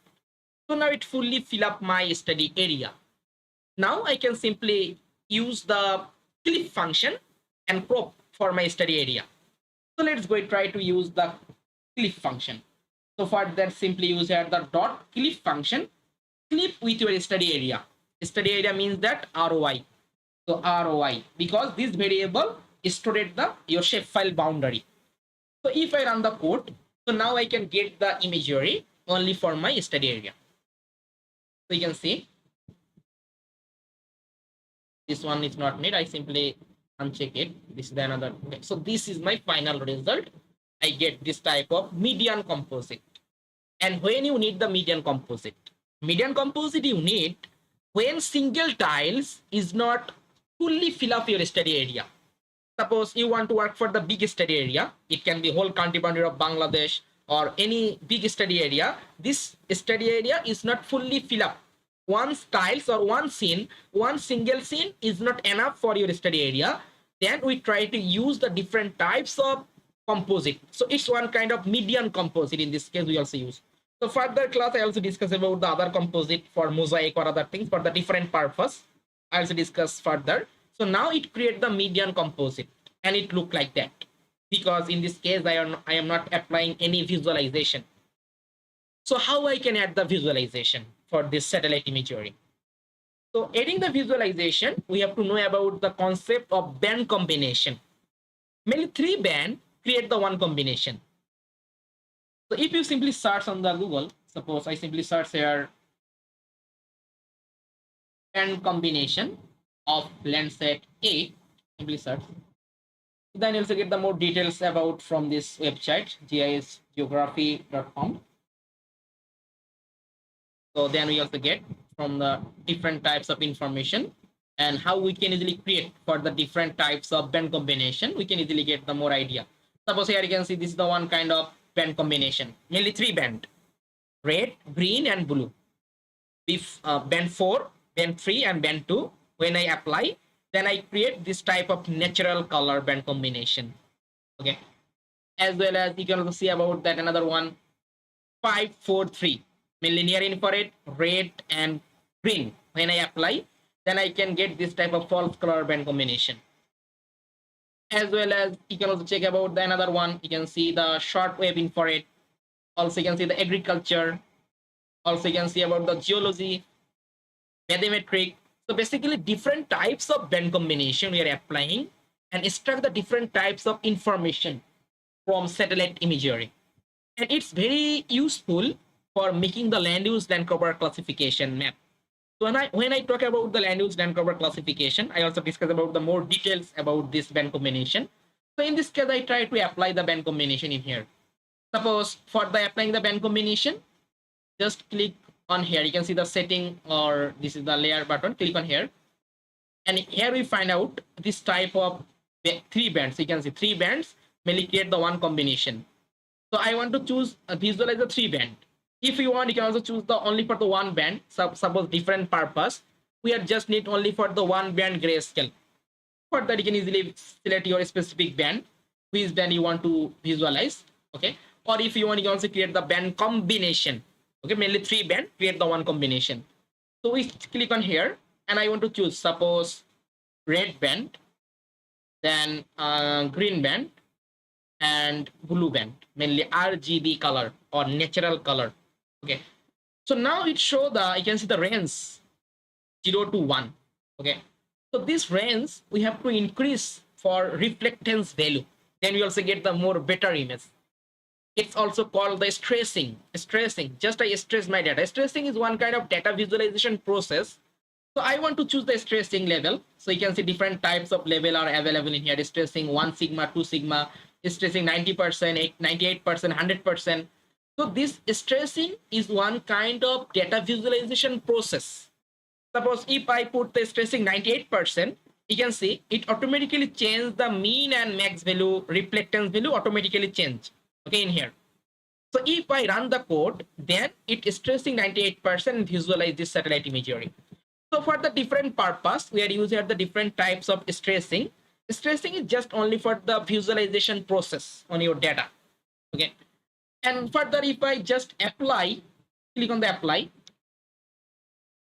So now it fully fill up my study area. Now I can simply use the clip function and crop for my study area. So let's go try to use the clip function. So for that, simply use here the dot clip function, clip with your study area. Study area means that ROI. So ROI, because this variable is stored your shapefile boundary. So if I run the code, so now I can get the imagery only for my study area. So you can see this one is not needed. I simply uncheck it. This is the another. Okay. So this is my final result. I get this type of median composite. And when you need the median composite you need when single tiles is not fully fill up your study area. Suppose you want to work for the big study area, it can be whole country boundary of Bangladesh or any big study area. This study area is not fully fill up. One tiles or one scene, one single scene is not enough for your study area. Then we try to use the different types of composite. So it's one kind of median composite. In this case, we also use. So further class, I also discuss about the other composite for mosaic or other things for the different purpose. I also discuss further. So now it create the median composite and it look like that, because in this case I am not applying any visualization. So how I can add the visualization for this satellite imagery? So adding the visualization, we have to know about the concept of band combination. Mainly 3 band create the one combination. So if you simply search on the Google, suppose I simply search here band combination of Landsat 8, simply search. Then you also get the more details about from this website, gisgeography.com. So then we also get from the different types of information and how we can easily create for the different types of band combination. We can easily get the more idea. Suppose here you can see this is the one kind of band combination, mainly 3 band, red, green and blue. If band 4, band 3 and band 2, when I apply, then I create this type of natural color band combination. Okay, as well as you can also see about that another one, 5, 4, 3, mainly near infrared, red and green. When I apply, then I can get this type of false color band combination. As well as you can also check about the another one. You can see the short wave infrared. Also you can see the agriculture. Also you can see about the geology, mathematics. So basically different types of band combination we are applying and extract the different types of information from satellite imagery. And it's very useful for making the land use land cover classification map. So when I talk about the land use land cover classification, I also discuss about the more details about this band combination. So in this case, I try to apply the band combination in here. Suppose for the applying the band combination, just click on here. You can see the setting, or this is the layer button. Click on here, and here we find out this type of 3 bands. You can see 3 bands mainly create the one combination. So I want to choose visualize the 3 band. If you want, you can also choose the only for the 1 band. Suppose different purpose, we are just need only for the 1 band grayscale. For that, you can easily select your specific band, which band you want to visualize. Okay, or if you want, you can also create the band combination. Okay, mainly 3 band, create the one combination. So we click on here and I want to choose, suppose, red band, then green band, and blue band, mainly RGB color or natural color. Okay, so now it show the, you can see the range 0 to 1. Okay, so this range we have to increase for reflectance value, then we also get the more better image. It's also called the stressing. Just I stress my data. Stressing is one kind of data visualization process. So I want to choose the stressing level. So you can see different types of level are available in here. Stressing 1 sigma, 2 sigma, stressing 90%, 98%, 100%. So this stressing is one kind of data visualization process. Suppose if I put the stressing 98%, you can see it automatically change the mean and max value, reflectance value automatically change. Okay, in here. So if I run the code, then it is stressing 98% and visualize this satellite imagery. So for the different purpose, we are using the different types of stressing. Stressing is just only for the visualization process on your data. Okay. And further, if I just apply, click on the apply.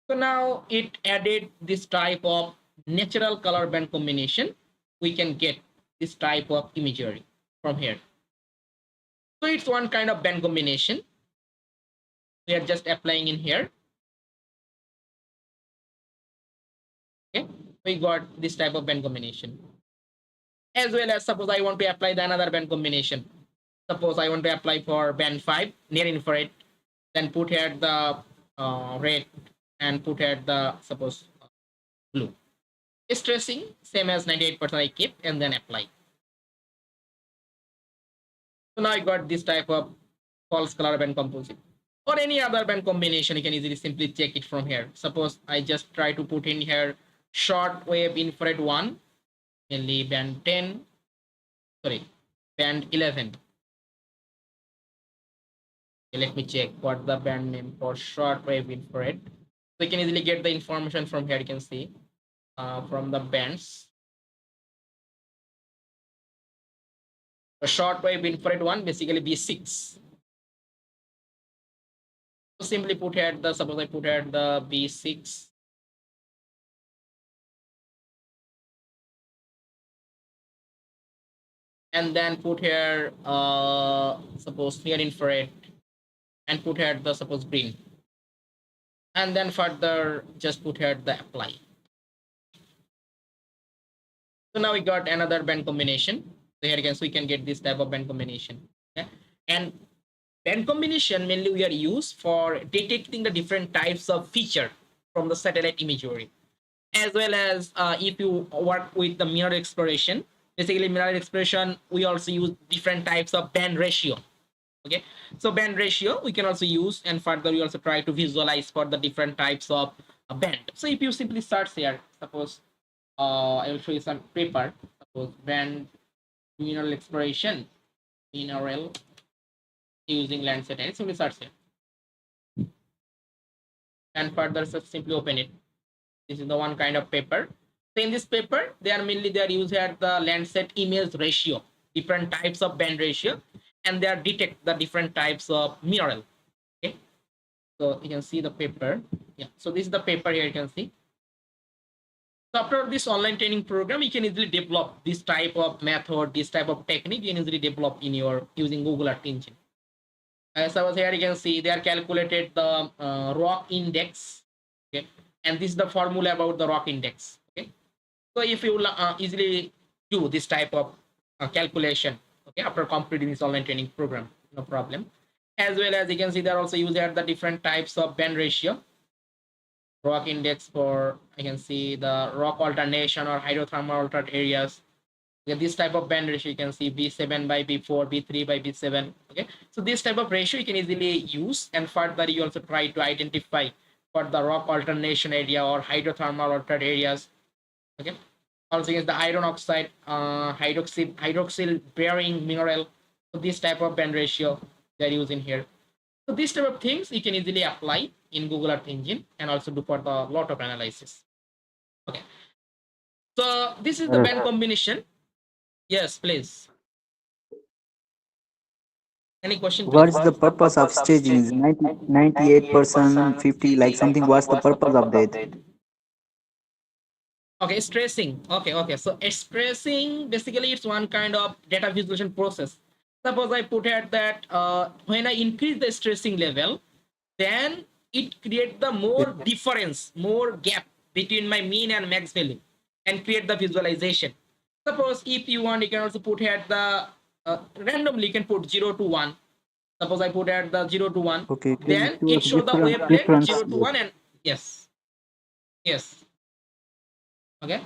So now it added this type of natural color band combination. We can get this type of imagery from here. So it's one kind of band combination. We are just applying in here. Okay, we got this type of band combination. As well as suppose I want to apply the another band combination. Suppose I want to apply for band 5 near infrared, then put here the red and put here the suppose blue. Stressing same as 98% I keep and then apply. So now I got this type of false color band composite. Or any other band combination, you can easily simply check it from here. Suppose I just try to put in here short wave infrared 1, mainly band 10, sorry, band 11. Okay, let me check what the band name for short wave infrared. So you can easily get the information from here. You can see from the bands. The short wave infrared 1 basically B6. So simply put here the, suppose I put here the B6. And then put here suppose near infrared and put here the suppose green. And then further just put here the apply. So now we got another band combination. So here again, so we can get this type of band combination. Okay? And band combination mainly we are used for detecting the different types of feature from the satellite imagery, as well as if you work with the mirror exploration. Basically, mirror exploration we also use different types of band ratio. Okay, so band ratio we can also use, and further we also try to visualize for the different types of band. So if you simply search here, suppose I will show you some paper. Suppose band mineral exploration, mineral using Landsat, and simply search here, and further simply open it. This is the one kind of paper. So in this paper, they are used here the Landsat image ratio, different types of band ratio, and they are detect the different types of mineral. Okay, so you can see the paper. Yeah, so this is the paper here. You can see. So after this online training program, you can easily develop this type of method, this type of technique. You can easily develop in your using Google Earth Engine. As I was here, you can see they are calculated the rock index. Okay, and this is the formula about the rock index. Okay, so if you easily do this type of calculation, okay, after completing this online training program, no problem. As well as you can see, they are also used at the different types of band ratio, rock index for, I can see the rock alternation or hydrothermal altered areas. Okay, this type of band ratio you can see B7 by B4, B3 by B7. Okay, so this type of ratio you can easily use, and further you also try to identify for the rock alternation area or hydrothermal altered areas. Okay, also is the iron oxide hydroxyl bearing mineral. So this type of band ratio they are using here. So these type of things you can easily apply in Google Earth Engine and also do for the lot of analysis. Okay, so this is the band combination. Yes, please. Any question, What please? is the purpose of staging? 98%, 50, like something. What's the purpose of that? Okay, stressing. Okay. So stressing basically it's one kind of data visualization process. Suppose I put here that when I increase the stressing level, then it creates the more difference, more gap between my mean and max value, and create the visualization. Suppose if you want, you can also put here the randomly you can put 0 to 1. Suppose I put at the 0 to 1, Okay, can you then show it us show the different wavelength difference? 0 to 1 and yes. Okay.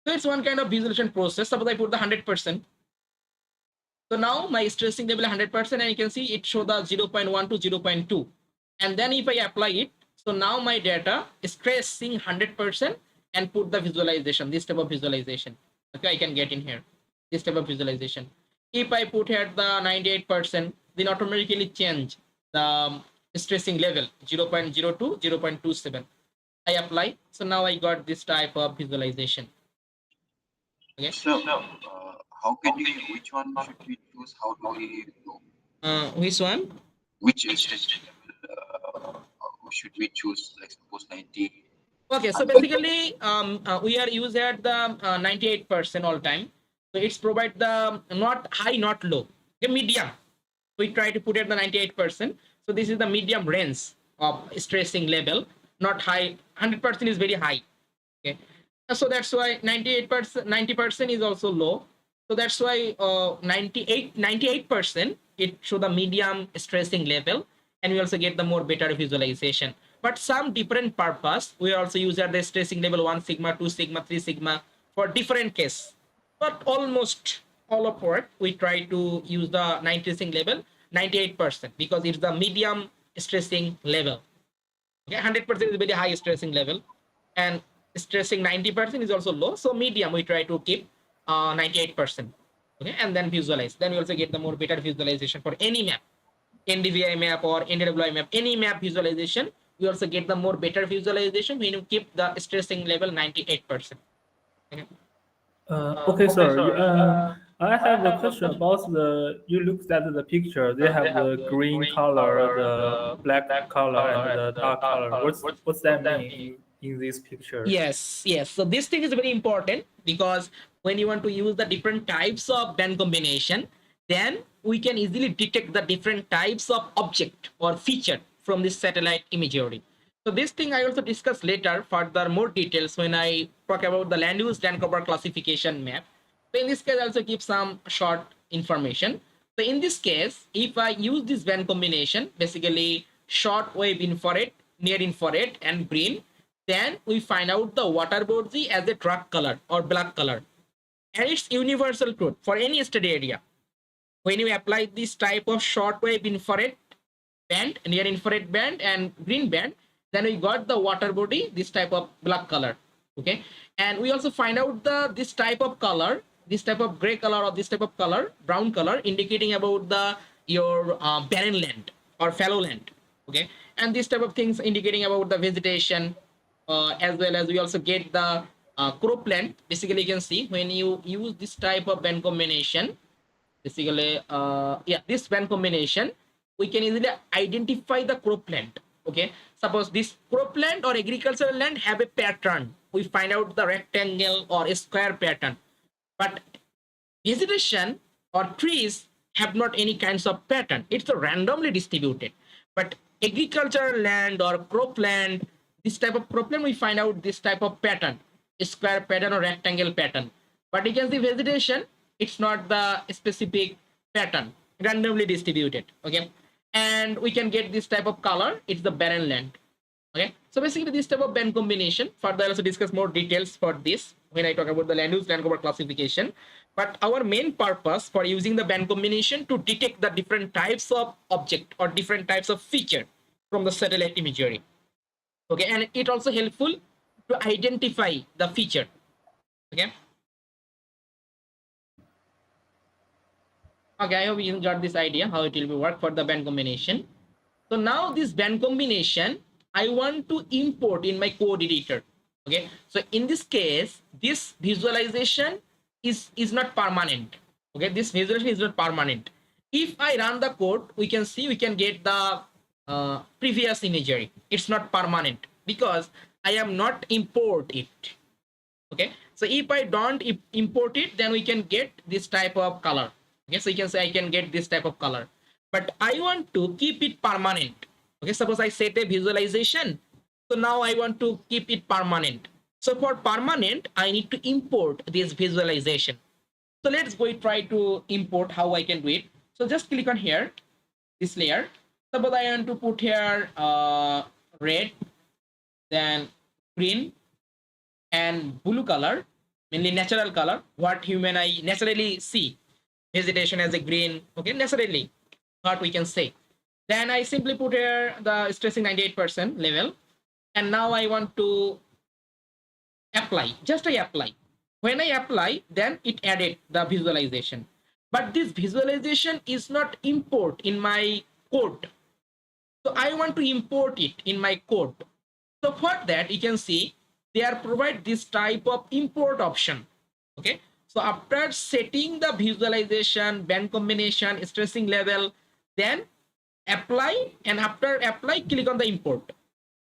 So it's one kind of visualization process. Suppose I put the 100%. So now my stressing level 100% and you can see it show the 0.1 to 0.2. And then if I apply it, so now my data is stressing 100% and put the visualization, this type of visualization. Okay, I can get in here, this type of visualization. If I put here the 98%, then automatically change the stressing level 0.02, 0.27. I apply. So now I got this type of visualization. Okay. So, how can we, which one should we choose? How do we know? Which one? Which stress level should we choose? Like suppose 90. Okay, so basically, we are used at the 98% all time. So it's provide the not high, not low, okay, medium. We try to put it at the 98%. So this is the medium range of stressing level, not high. 100% is very high. Okay, so that's why 98%, 90% is also low. So that's why 98% it show the medium stressing level, and we also get the more better visualization. But some different purpose we also use at the stressing level 1 sigma, 2 sigma, 3 sigma for different case. But almost all of work we try to use the 90 stressing level 98% because it's the medium stressing level. Okay, 100% is very high stressing level, and stressing 90% is also low. So medium we try to keep 98%. Okay, and then visualize. Then we also get the more better visualization for any map, NDVI map or NWI map, any map visualization. We also get the more better visualization when you keep the stressing level 98%. Okay. Okay, sir. I have a question about the. You looked at the picture. They have the green color, the black color, and the dark color. What's that mean in these pictures? Yes. So this thing is very important because when you want to use the different types of band combination, then we can easily detect the different types of object or feature from this satellite imagery. So this thing I also discuss later further more details when I talk about the land use land cover classification map. So in this case, I also give some short information. So in this case, if I use this band combination, basically short wave infrared, near infrared, and green, then we find out the water body as a dark color or black color. And it's universal truth for any study area. When you apply this type of short wave infrared band, near infrared band, and green band, then we got the water body, this type of black color. Okay. And we also find out this type of color, this type of gray color or this type of color, brown color, indicating about your barren land or fallow land. Okay. And this type of things indicating about the vegetation, as well as we also get the cropland. Basically, you can see when you use this type of band combination, basically, this band combination, we can easily identify the cropland. Okay, suppose this cropland or agricultural land have a pattern. We find out the rectangle or a square pattern, but vegetation or trees have not any kinds of pattern. It's randomly distributed. But agricultural land or cropland, this type of cropland, we find out this type of pattern, a square pattern or rectangle pattern. But you can see vegetation, it's not the specific pattern, randomly distributed. Okay, and we can get this type of color, it's the barren land. Okay, so basically this type of band combination, further I'll also discuss more details for this when I talk about the land use land cover classification. But our main purpose for using the band combination to detect the different types of object or different types of feature from the satellite imagery. Okay, and it also helpful to identify the feature. Okay. Okay, I hope you got this idea how it will be work for the band combination. So now this band combination, I want to import in my code editor. Okay, so in this case, this visualization is not permanent. Okay, this visualization is not permanent. if I run the code, we can see we can get the previous imagery. It's not permanent because I am not import it. Okay, so if I don't import it, then we can get this type of color. Okay, so you can say I can get this type of color, but I want to keep it permanent. Okay, suppose I set a visualization, so now I want to keep it permanent. So for permanent, I need to import this visualization. So let's go try to import how I can do it. So just click on here, this layer. Suppose I want to put here red, then green, and blue color, mainly natural color, what human eye naturally see. Vegetation as a green, okay, naturally, what we can say. Then I simply put here the stressing 98% level, and now I want to apply. Just I apply. When I apply, then it added the visualization. But this visualization is not import in my code. So I want to import it in my code. So for that, you can see they are provide this type of import option. Okay. So after setting the visualization, band combination, stressing level, then apply, and after apply, click on the import.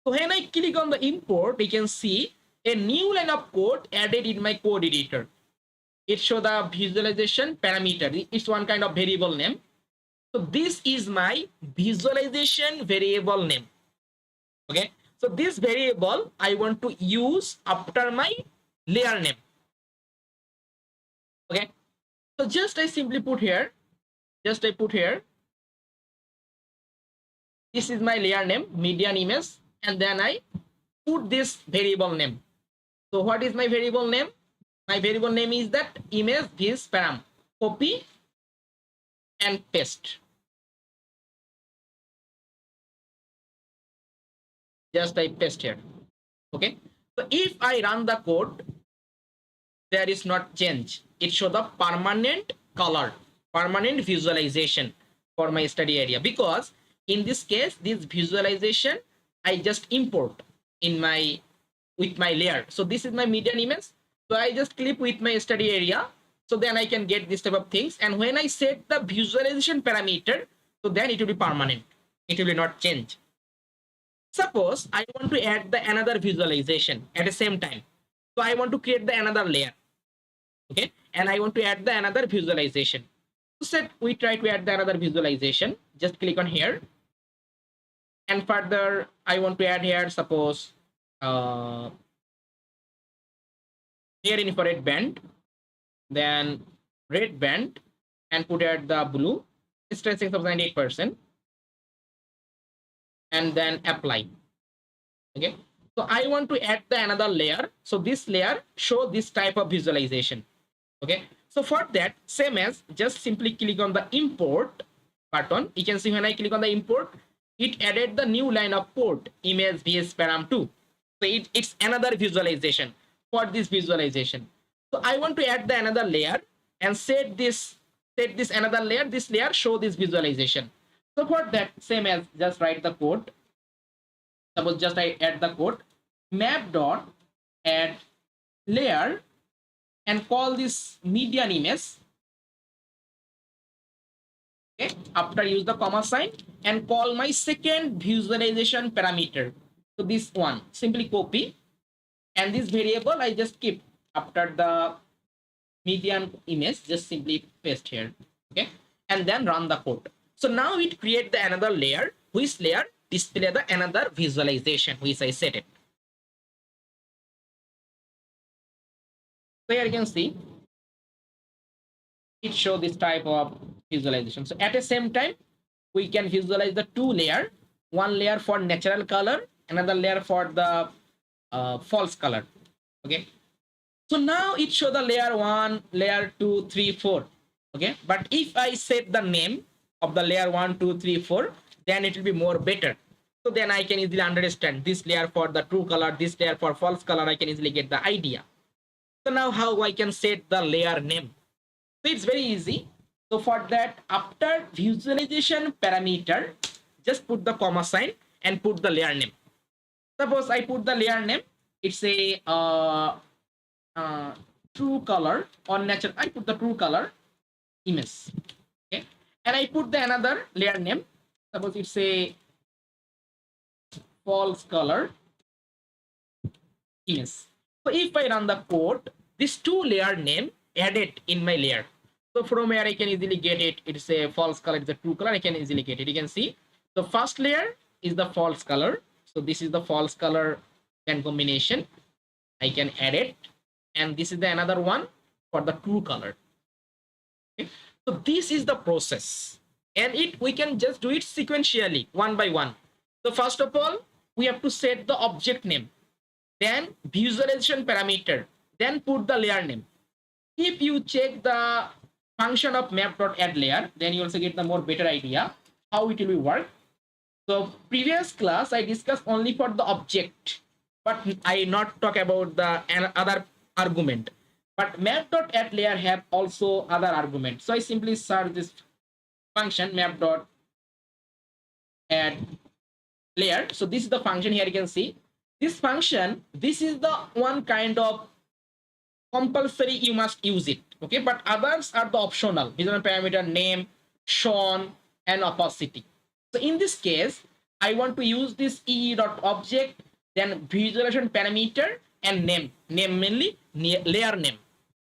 So when I click on the import, you can see a new line of code added in my code editor. It shows the visualization parameter. It's one kind of variable name. So this is my visualization variable name. Okay. So this variable I want to use after my layer name. Okay. So just I simply put here, this is my layer name, median image, and then I put this variable name. So what is my variable name? My variable name is that image vis param. Copy and paste. Just I paste here. Okay. So if I run the code, there is not change. It shows the permanent color, permanent visualization for my study area, because in this case, this visualization I just import in my with my layer. So this is my median image. So I just click with my study area. So then I can get this type of things. And when I set the visualization parameter, so then it will be permanent. It will not change. Suppose I want to add the another visualization at the same time. So I want to create the another layer. Okay. And I want to add the another visualization. So set we try to add the another visualization. Just click on here. And further, I want to add here, suppose here infrared band, then red band, and put at the blue, stressing of 98%, and then apply. Okay. So I want to add the another layer. So this layer show this type of visualization. Okay. So for that, same as just simply click on the import button. You can see when I click on the import, it added the new line of code, image vs param 2. So it's another visualization for this visualization. So I want to add the another layer and set this another layer. This layer show this visualization. So for that, same as just write the code. Suppose just I add the code map dot add layer and call this median image. Okay, after use the comma sign and call my second visualization parameter. So this one simply copy, and this variable I just keep after the median image, just simply paste here. Okay, and then run the code. So now it create the another layer, which layer display the another visualization which I set it. So here you can see it show this type of visualization. So at the same time, we can visualize the two layer, one layer for natural color, another layer for the false color. Okay. So now it show the layer 1, layer 2, 3, 4. Okay. But if I set the name of the layer 1, 2, 3, 4, then it will be more better. So then I can easily understand this layer for the true color, this layer for false color. I can easily get the idea. So now how I can set the layer name? So it's very easy. So for that, after visualization parameter, just put the comma sign and put the layer name. Suppose I put the layer name, it's a true color or natural. I put the true color image. Okay, and I put the another layer name. Suppose it's a false color image. So if I run the code, this two layer name added in my layer. So from where I can easily get it, it's a false color, it's a true color, I can easily get it. You can see the first layer is the false color. So this is the false color and combination. I can add it. And this is the another one for the true color. Okay. So this is the process. And we can just do it sequentially, one by one. So first of all, we have to set the object name, then visualization parameter, then put the layer name. If you check the function of map.addLayer, then you also get the more better idea how it will work. So previous class I discussed only for the object, but I not talk about the other argument. But map.addLayer have also other argument. So I simply search this function map.addLayer. So this is the function. Here you can see this function. This is the one kind of compulsory, you must use it. Okay, but others are the optional. Visual parameter, name, shown, and opacity. So in this case, I want to use this ee.object, then visualization parameter and name mainly layer name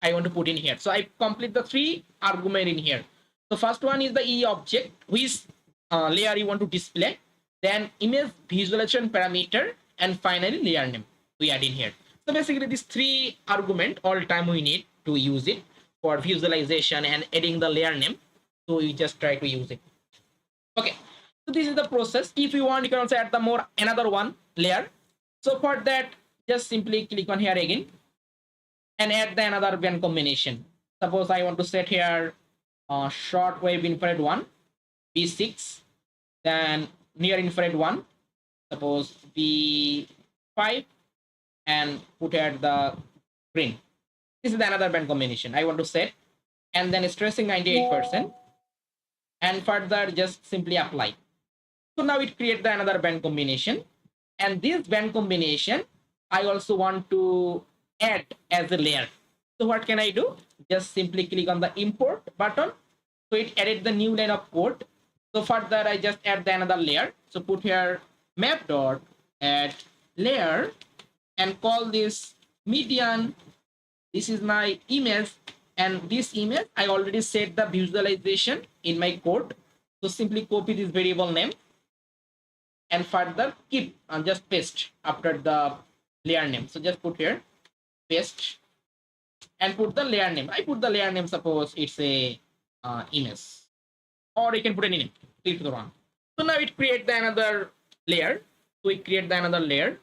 I want to put in here. So I complete the three argument in here. So first one is the e object, which layer you want to display, then image visualization parameter, and finally layer name we add in here. So basically these three argument all time we need to use it for visualization and adding the layer name. So we just try to use it. Okay, so this is the process. If you want, you can also add the another one layer. So for that, just simply click on here again and add the another band combination. Suppose I want to set here short wave infrared 1, B6, then near infrared 1, suppose B5, and put at the green. This is another band combination I want to set, and then stressing 98%, and further just simply apply. So now it creates the another band combination, and this band combination I also want to add as a layer. So what can I do? Just simply click on the import button. So it added the new line of code. So further I just add the another layer. So put here map.addLayer and call this median. This is my image, and this image I already set the visualization in my code. So simply copy this variable name and further keep and just paste after the layer name. So just put here paste and put the layer name. I put the layer name, suppose it's a image, or you can put any name. Click to the one. So now it create the another layer. So we create the another layer.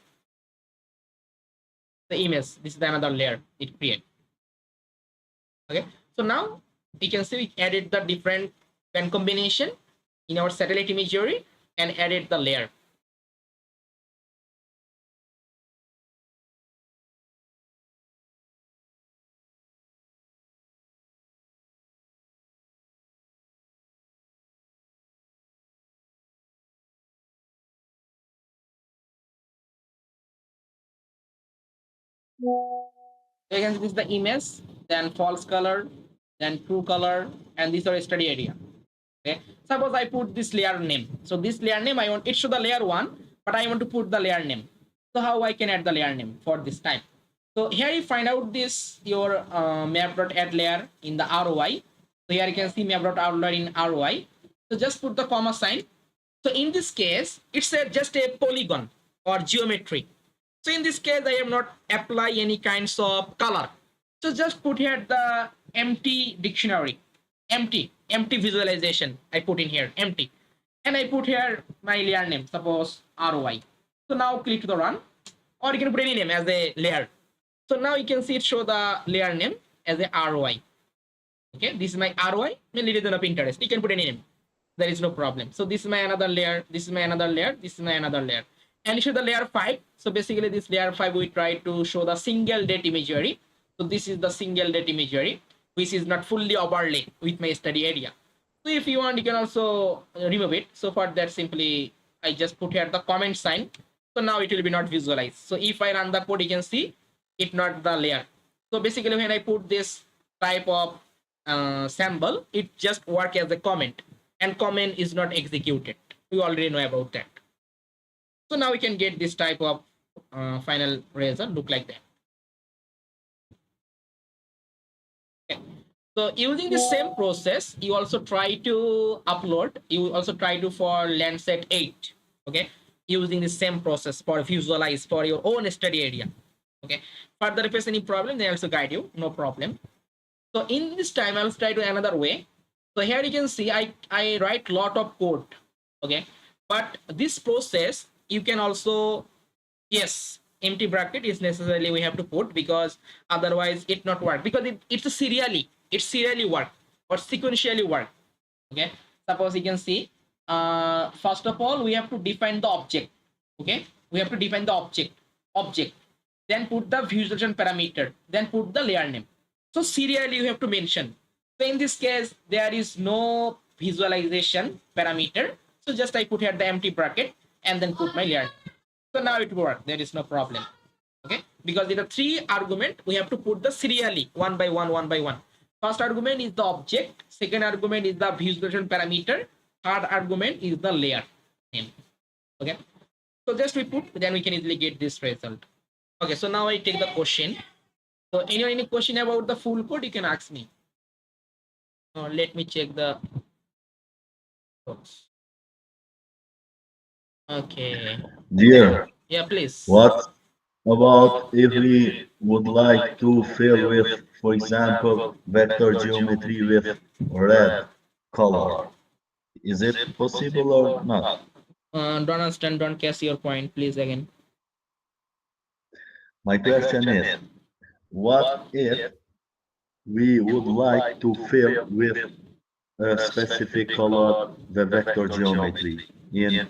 The image, this is the another layer it create. Okay, so now we can see we added the different band combination in our satellite imagery and added the layer. Again, this is the image, then false color, then true color, and these are study area. Okay, suppose I put this layer name. So this layer name I want it show the layer 1, but I want to put the layer name. So how I can add the layer name for this time? So here you find out this your map.addLayer in the ROI. So here you can see map.addLayer in ROI. So just put the comma sign. So in this case, it's just a polygon or geometry. So in this case, I am not apply any kinds of color. So just put here the empty dictionary, empty visualization. I put in here empty, and I put here my layer name, suppose ROI. So now click to the run, or you can put any name as a layer. So now you can see it show the layer name as a ROI. Okay, this is my ROI, mainly reason of interest. You can put any name. There is no problem. So this is my another layer. This is my another layer. This is my another layer. And show the layer 5. So basically this layer 5 we try to show the single date imagery. So this is the single date imagery, which is not fully overlay with my study area. So if you want, you can also remove it. So for that, simply I just put here the comment sign. So now it will be not visualized. So if I run the code, you can see it not the layer. So basically when I put this type of sample, it just work as a comment. and comment is not executed. We already know about that. So now we can get this type of final result look like that. Okay. So using the same process, you also try to upload. You also try to for Landsat 8. Okay, using the same process for visualize for your own study area. Okay. Further, if there's any problem, they also guide you. No problem. So in this time, I'll try to another way. So here you can see I write lot of code. Okay, but this process you can also, yes, empty bracket is necessarily we have to put, because otherwise it not work, because it's a serially work or sequentially work. Okay, suppose you can see first of all we have to define the object. Okay, we have to define the object, then put the visualization parameter, then put the layer name. So serially you have to mention. So in this case there is no visualization parameter, so just I put here the empty bracket and then put my layer name. So now it will work, there is no problem. Okay, because in the 3 argument we have to put the serially one by one. First argument is the object, second argument is the visualization parameter, third argument is the layer name. Okay, so just we put, then we can easily get this result. Okay, so now I take the question. So any question about the full code, you can ask me. Let me check the codes. Okay. Dear, Yeah, please. what about if we would like to fill with, for example, vector geometry with red color? Is it possible or not? Don't understand, don't catch your point, please again. My question is, what if we would like to fill with a specific color the vector geometry in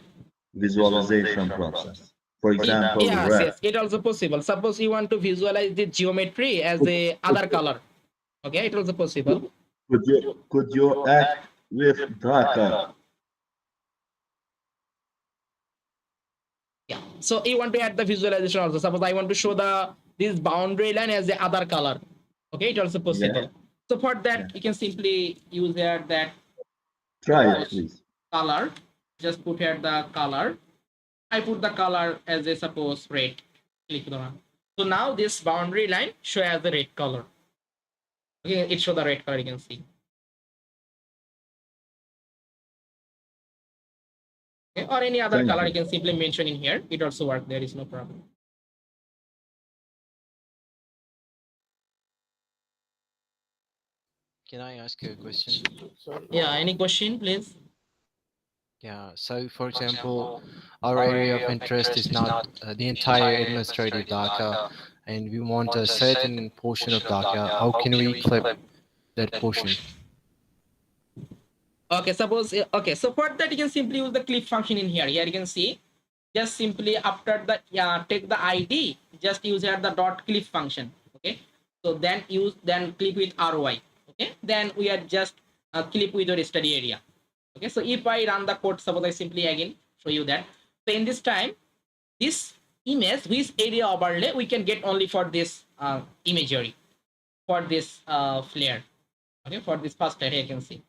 visualization process? For example, Yes, red. yes, it also possible. Suppose you want to visualize the geometry as a other color. Okay, it also possible. Could you act with darker? Yeah, so you want to add the visualization also. Suppose I want to show this boundary line as the other color. Okay, it also possible. Yeah. So for that you can simply use here that Try it, please. color. Just put here the color. I put the color as a suppose red. Click the one. So now this boundary line show as the red color. Okay, it show the red color, you can see. Okay, or any other color you can simply mention in here. It also work. There is no problem. Can I ask you a question? Yeah, any question, please? Yeah, so for example, our area of interest is not the entire administrative Dhaka, and we want a certain portion of Dhaka. How can we clip that portion? Okay, suppose, okay, so for that you can simply use the clip function in here. Here you can see, just simply after the take the ID, just use here the dot clip function. Okay, so then clip with RY. Okay, then we are just clip with your study area. Okay, so if I run the code, suppose I simply again show you that. So in this time, this image, this area overlay, we can get only for this imagery, for this flare. Okay, for this first area you can see.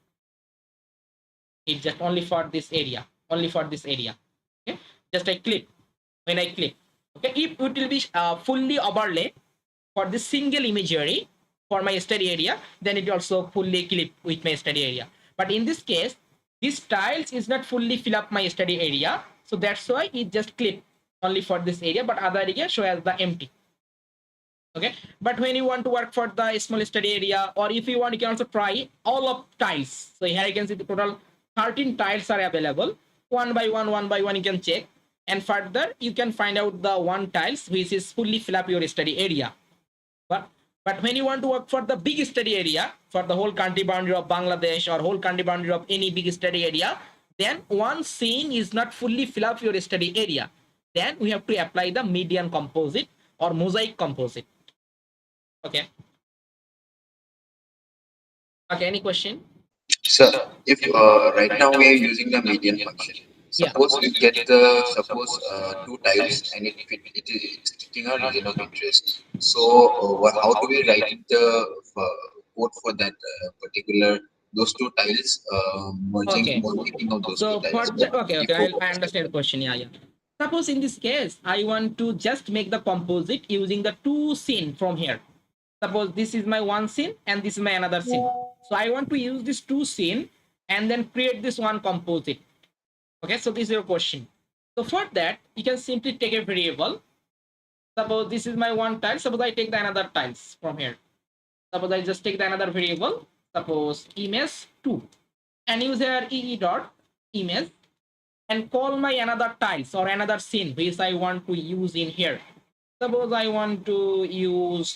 It's just only for this area, Okay, just I clip. When I clip, okay, if it will be fully overlay for this single imagery for my study area, then it also fully clip with my study area. But in this case, this tiles is not fully fill up my study area, so that's why it just clip only for this area, but other area show as the empty. Okay, but when you want to work for the small study area, or if you want, you can also try all of tiles. So here you can see the total 13 tiles are available. One by one you can check, and further you can find out the one tiles which is fully fill up your study area. But when you want to work for the big study area, for the whole country boundary of Bangladesh or whole country boundary of any big study area, then one scene is not fully fill up your study area. Then we have to apply the median composite or mosaic composite. Okay. Okay, any question? So if right now we are using the median function. Suppose we get the two tiles and it is extracting a region of interest. So how do we write the code for that particular those two tiles, merging or keeping of those So two for tiles. the, okay, I understand the question. Yeah. Suppose in this case, I want to just make the composite using the two scene from here. Suppose this is my one scene and this is my another scene. So I want to use this two scene and then create this one composite. Okay, so this is your question. So for that, you can simply take a variable. Suppose this is my one tile. Suppose I take the another tiles from here. Suppose I just take the another variable. Suppose image 2 and use here ee dot image and call my another tiles or another scene which I want to use in here. Suppose I want to use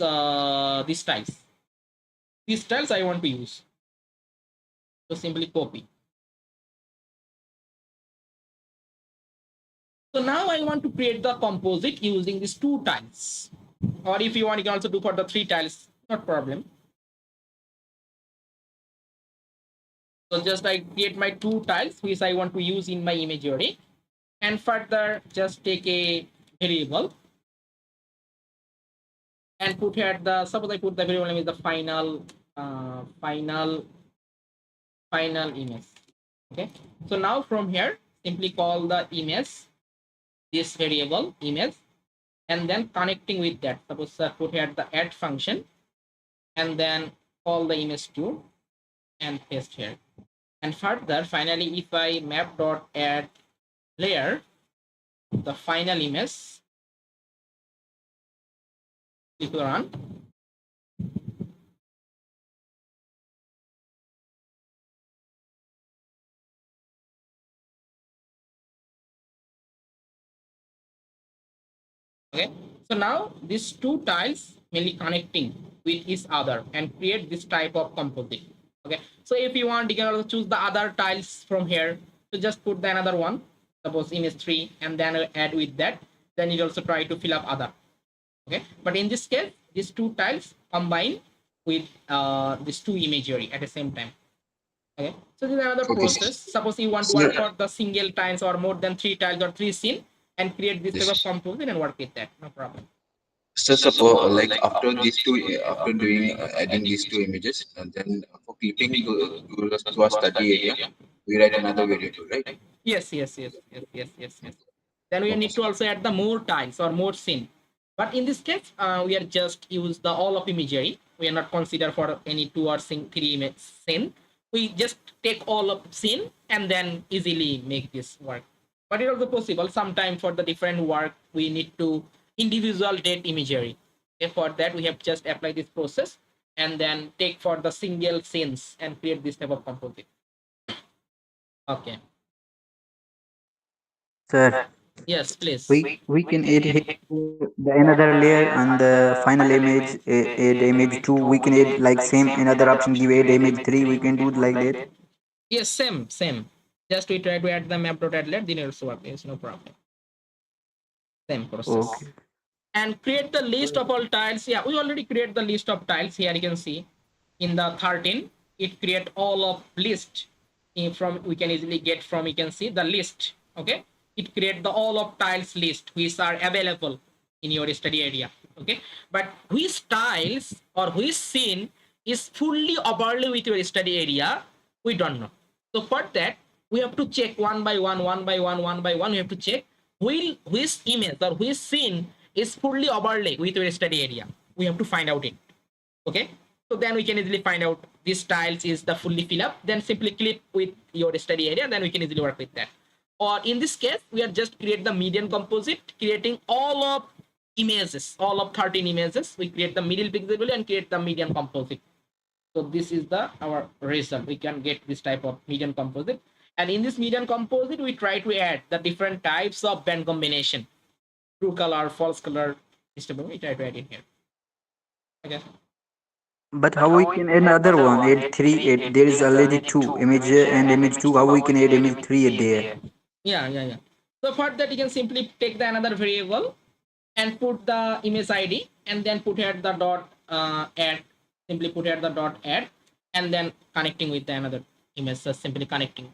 these tiles. These tiles I want to use. So simply copy. So now I want to create the composite using these two tiles. Or if you want, you can also do for the three tiles, not problem. So just I create my two tiles which I want to use in my imagery, and further just take a variable and put here the, suppose I put the variable name is the final image. Okay, so now from here simply call the image, this variable image, and then connecting with that, suppose put here the add function and then call the image 2 and paste here. And further finally, if I map dot add layer, the final image, click run. Okay, so now these two tiles mainly connecting with each other and create this type of composite. Okay, so if you want, you can also choose the other tiles from here. So just put the another one, suppose image 3, and then add with that. Then you also try to fill up other. Okay, but in this case, these two tiles combine with these two imagery at the same time. Okay, so this is another process. Suppose you want to work for the single tiles or more than 3 tiles or 3 scene and create this type of composite and work with that, no problem. So suppose like after these two, after doing adding these two images, and then for clipping to our study area, we write another variable, right? Yes. Then we need to also add the more tiles or more scene. But in this case, we are just use the all of imagery. We are not consider for any 2 or 3 image scene. We just take all of scene and then easily make this work. But it also possible sometime for the different work we need to individual date imagery. Okay, for that we have just apply this process and then take for the single scenes and create this type of composite. Okay. Sir, Yes, please. we can add here the another layer on the final image, add image 2. We can add like same another option, give add image 3. We can do like that. Yes, same. Just we try to add the map.addlet, then it'll work. It's no problem. Same process. Okay. And create the list of all tiles. Yeah, we already create the list of tiles. Here you can see in the 13, it create all of list from, we can easily get from, you can see the list. Okay, it create the all of tiles list which are available in your study area. Okay, but which tiles or which scene is fully overlay with your study area, we don't know. So for that, we have to check one by one. We have to check which image or which scene is fully overlay with your study area. We have to find out it. Okay, so then we can easily find out this tiles is the fully fill up. Then simply click with your study area. Then we can easily work with that. Or in this case, we are just create the median composite, creating all of images, all of 13 images. We create the middle pixel value and create the median composite. So this is the our result. We can get this type of median composite. And in this median composite, we try to add the different types of band combination. True color, false color, we try to add in here. Okay. But how we can add another one? Add 3. Add, there is already 2 image and image 2. How we can add image 3 there? Yeah. So for that, you can simply take the another variable and put the image ID and then put here the dot add. Simply put here the dot add and then connecting with the another image. So simply connecting.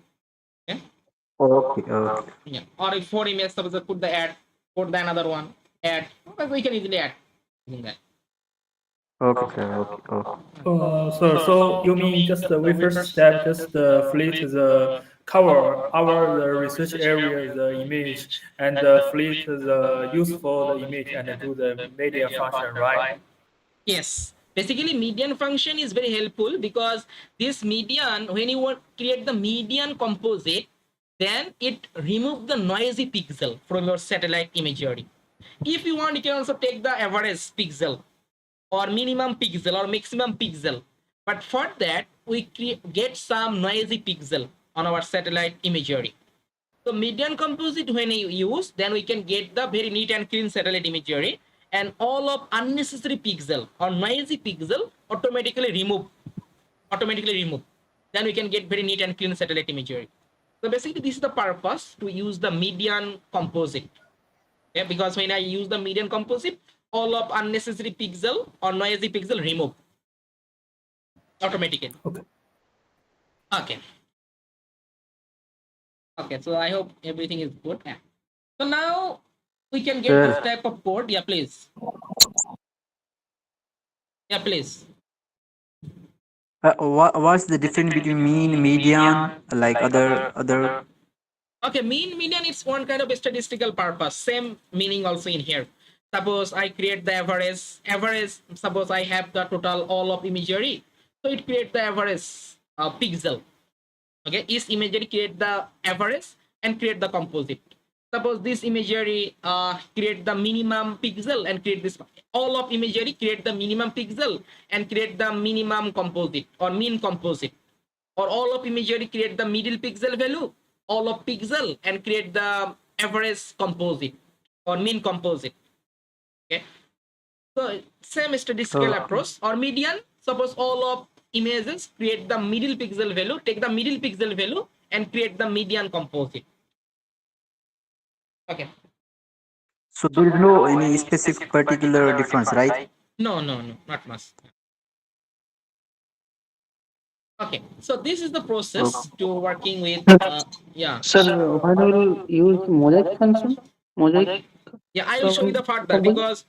Okay. Okay. Yeah. Or if 4 images, suppose put the add, put the another one, add. We can easily add in that. Okay, sir. Okay. Okay. Sir, so you mean just we first step, just fleet the cover our the research area, the image, and fleet the useful the image and do the media function, right? Yes. Basically, median function is very helpful because this median, when you want create the median composite, then it remove the noisy pixel from your satellite imagery. If you want, you can also take the average pixel or minimum pixel or maximum pixel. But for that, we get some noisy pixel on our satellite imagery. So median composite when you use, then we can get the very neat and clean satellite imagery, and all of unnecessary pixel or noisy pixel automatically remove. Then we can get very neat and clean satellite imagery. So basically, this is the purpose to use the median composite. Yeah, because when I use the median composite, all of unnecessary pixel or noisy pixel remove automatically. Okay. Okay, so I hope everything is good. Yeah. So now we can get Sir. this type of code. Yeah, please. Yeah, please. What's the difference between mean, median, like other? Okay, mean median is one kind of statistical purpose. Same meaning also in here. Suppose I create the average. Suppose I have the total all of imagery, so it create the average pixel. Okay, each imagery create the average and create the composite. Suppose this imagery create the minimum pixel and create this. All of imagery create the minimum pixel and create the minimum composite or mean composite. Or all of imagery create the middle pixel value, all of pixel, and create the average composite or mean composite. Okay. So same statistical approach. Or median, suppose all of images create the middle pixel value, take the middle pixel value and create the median composite. Okay. So there is no any specific particular difference, right? No, not much. Okay, so this is the process to working with yeah. Sir, why do you use mosaic function? Mosaic? Yeah, I will show you the further because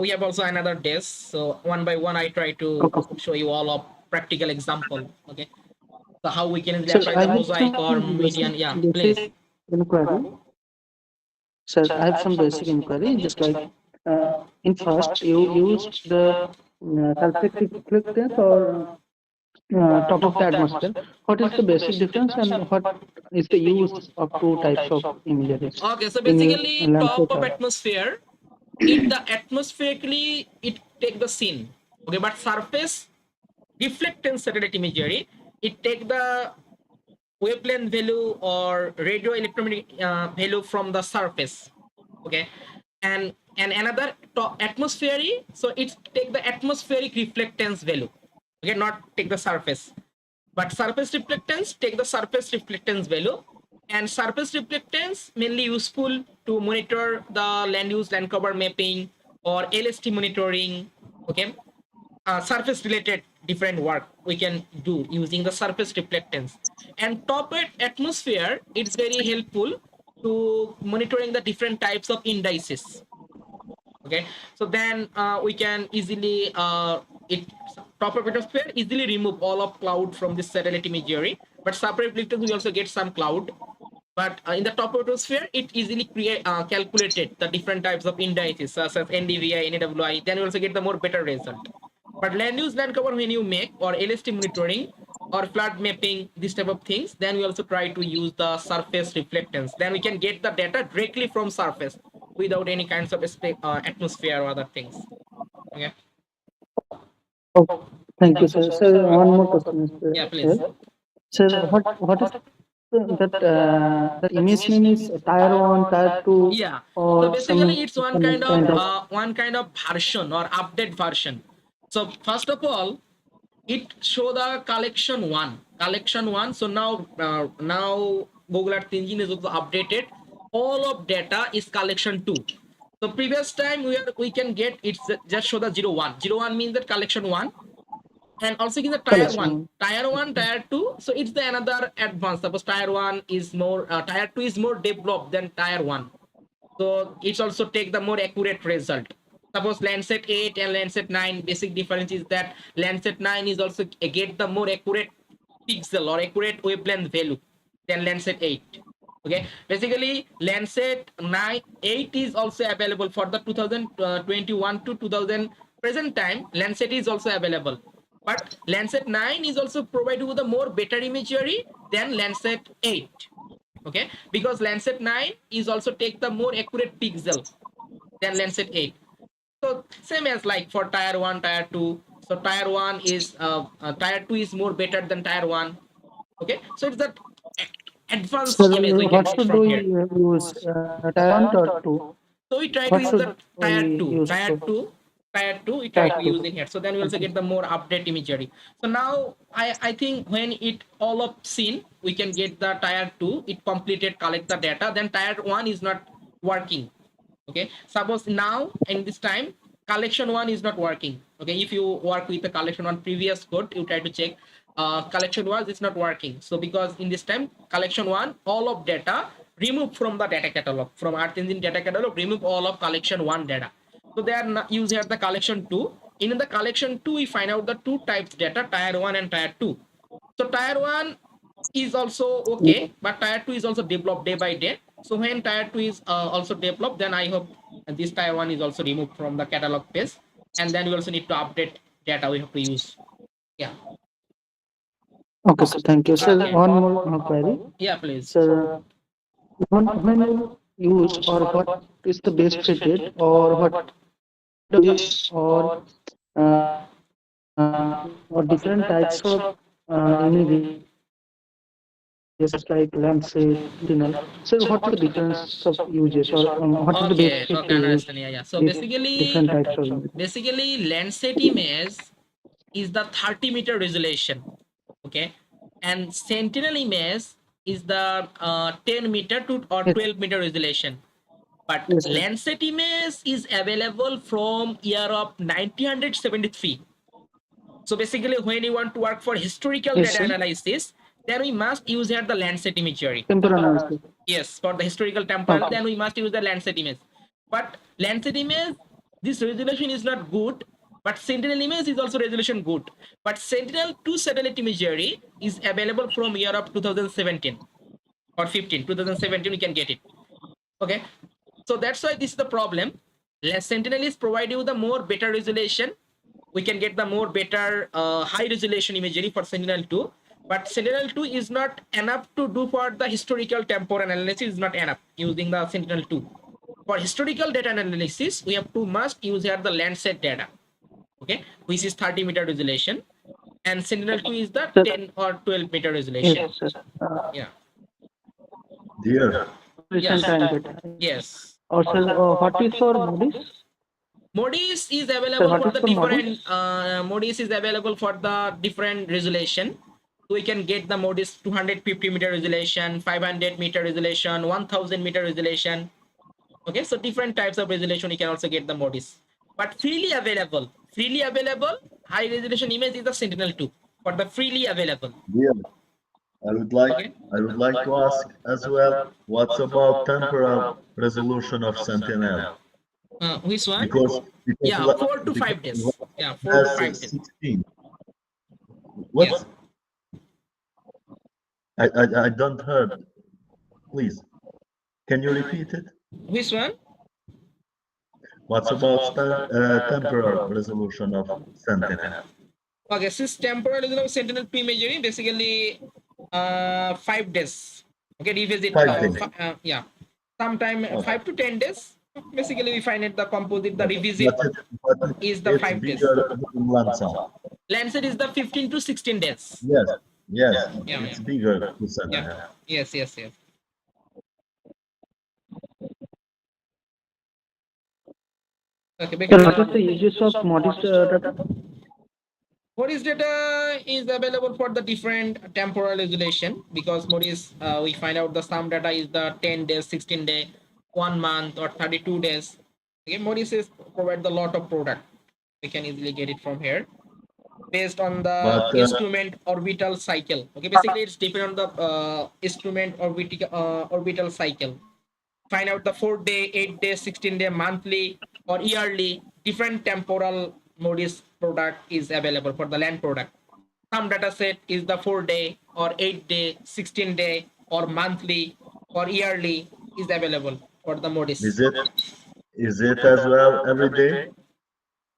we have also another desk. So one by one, I try to show you all of practical example. Okay, so how we can Sir, apply the mosaic or median. Yeah, please. Inquiry. Sir, I have some basic inquiry. Just like in first, you used the surface reflectance or top of the atmosphere. What is the basic difference and what is the use of two types of images? Okay, so in basically top of Landsat? atmosphere, it the atmospherically it take the scene. Okay, but surface reflectance satellite imagery, it take the wavelength value or radio electromagnetic value from the surface. Okay, and another atmospheric, so it take the atmospheric reflectance value. Okay, not take the surface, but surface reflectance take the surface reflectance value. And surface reflectance mainly useful to monitor the land use land cover mapping or LST monitoring. Okay, surface related different work we can do using the surface reflectance. And top atmosphere, it's very helpful to monitoring the different types of indices. Okay, so then we can easily it top of atmosphere easily remove all of cloud from this satellite imagery, but separate reflectance we also get some cloud. But in the top atmosphere, it easily calculated the different types of indices such as NDVI, NAWI. Then you also get the more better result. But land use land cover when you make or LST monitoring or flood mapping, this type of things, then we also try to use the surface reflectance. Then we can get the data directly from surface without any kinds of atmosphere or other things. Okay. Oh, thank you, sir. Sir, one more question is Yeah, please. Sir, what is that image name is tier 1, tier 2? Yeah. Or So basically, some, it's one kind of version or update version. So first of all, it show the collection one. So now Google Earth Engine is also updated. All of data is collection 2. So previous time we can get it's just show the 01. 01 means that collection 1. And also in the tier 1, tier 2. So it's the another advanced. Suppose tier 1 is more, tier 2 is more developed than tier 1. So it's also take the more accurate result. Suppose Landsat 8 and Landsat 9, basic difference is that Landsat 9 is also get the more accurate pixel or accurate wavelength value than Landsat 8. Okay, basically Landsat 9 8 is also available for the 2021 to 2000 present time. Landsat is also available, but Landsat 9 is also provided with a more better imagery than Landsat 8. Okay, because Landsat 9 is also take the more accurate pixel than Landsat 8. So same as like for tier 1, tier 2. So tier 1 is tier 2 is more better than tier 1. Okay, so it's that advanced Sir, image we can what get should from we here. use? Tier 1 or 2? So we try to What use should the we tier 2, use tier for 2, tier 2 we try tier to 2? use in here. So then we also Okay. get the more update imagery. So now I think when it all up seen, we can get the tier 2, it completed collect the data, then tier 1 is not working. Okay, suppose now in this time collection 1 is not working. Okay, if you work with the collection 1 previous code, you try to check collection 1 is not working. So because in this time collection 1 all of data remove from the data catalog, from Earth Engine data catalog, remove all of collection 1 data. So they are not use here the collection 2. In the collection 2 we find out the two types data, tier 1 and tier 2. So tier 1 is also okay, but tier 2 is also developed day by day. So when tier 2 is also developed, then I hope this tier 1 is also removed from the catalog page, and then we also need to update data we have to use. Yeah. Okay, sir. Thank you. Sir, Okay. one more query. Yeah, please. Sir, when you use or what is the best fit date or what is uh, or different types of images like Landsat, Sentinel. Sir, what is the difference of uses or what is the best Okay, fit okay, to I use understand. Yeah, yeah. So these basically, different types of images? Landsat image is the 30-meter resolution. Okay, and Sentinel image is the 10-meter to or Yes, 12-meter resolution. But yes, sir. Landsat image is available from year of 1973. So basically, when you want to work for historical Yes, data sir. analysis, then we must use here the Landsat imagery. Temporal analysis. Yes, for the historical temporal, Okay. then we must use the Landsat image. But Landsat image, this resolution is not good. But Sentinel image is also resolution good. But Sentinel 2 satellite imagery is available from year of 2017 or 15. 2017 we can get it. Okay, so that's why this is the problem. Sentinel is provide you the more better resolution. We can get the more better high resolution imagery for Sentinel 2, but Sentinel 2 is not enough to do for the historical temporal analysis. Is not enough using the Sentinel 2. For historical data analysis, we have to must use here the Landsat data. Okay, which is 30-meter resolution, and Sentinel 2 is the Sir, 10 or 12-meter yes, resolution. sir. Yeah. Dear, Recent Yes. time data. Yes. Or sir, what is for Moody's? Modis is Sir, available what for is the for different Moody's? Modis is available for the different resolution. We can get the Modis 250-meter resolution, 500-meter resolution, 1000-meter resolution. Okay, so different types of resolution you can also get the Modis. But freely available high resolution image is the Sentinel 2 for the freely available. dear, Okay. I would like to ask as well, what's about temporal resolution of Sentinel? Which one? Because Yeah, 4 to 5 days. Yeah, 4 to 5 days. 16. Yes. What's I don't heard. Please, can you repeat it? Which one? What's about temporal resolution of Sentinel? Okay, since temporal Sentinel 2 imagery, basically 5 days. Okay, revisit 5 days. yeah, sometime Okay. 5 to 10 days. Basically, we find it the composite, the revisit But is the it's 5 days. bigger than Landsat. Landsat is the 15 to 16 days. Yes, yes, Yeah, it's yeah. bigger to Yeah. Sentinel. Yes, yes, yes. Okay, Sir, because what is the uses of Moody's data? Modis data is available for the different temporal resolution, because Modis we find out the some data is the 10 days, 16 day, 1 month or 32 days. Okay, Modis is provide the lot of product. We can easily get it from here based on the But instrument orbital cycle. Okay, basically it's depend on the instrument orbital cycle. Find out the 4 day, 8 day, 16 day, monthly or yearly different temporal MODIS product is available for the land product. Some data set is the 4-day or 8-day, 16-day or monthly or yearly is available for the MODIS. Is it as well every day?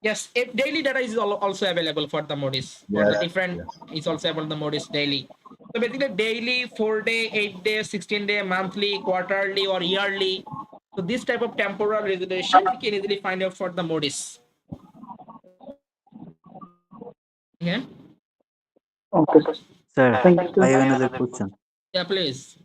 Yes, daily data is also available for the MODIS. For the different, it's also available the MODIS daily. So basically daily, 4-day, 8-day, 16-day, monthly, quarterly or yearly. So this type of temporal resolution we can easily find out for the MODIS. Yeah. Okay. Sir, Thank I you. have another question. Yeah, please.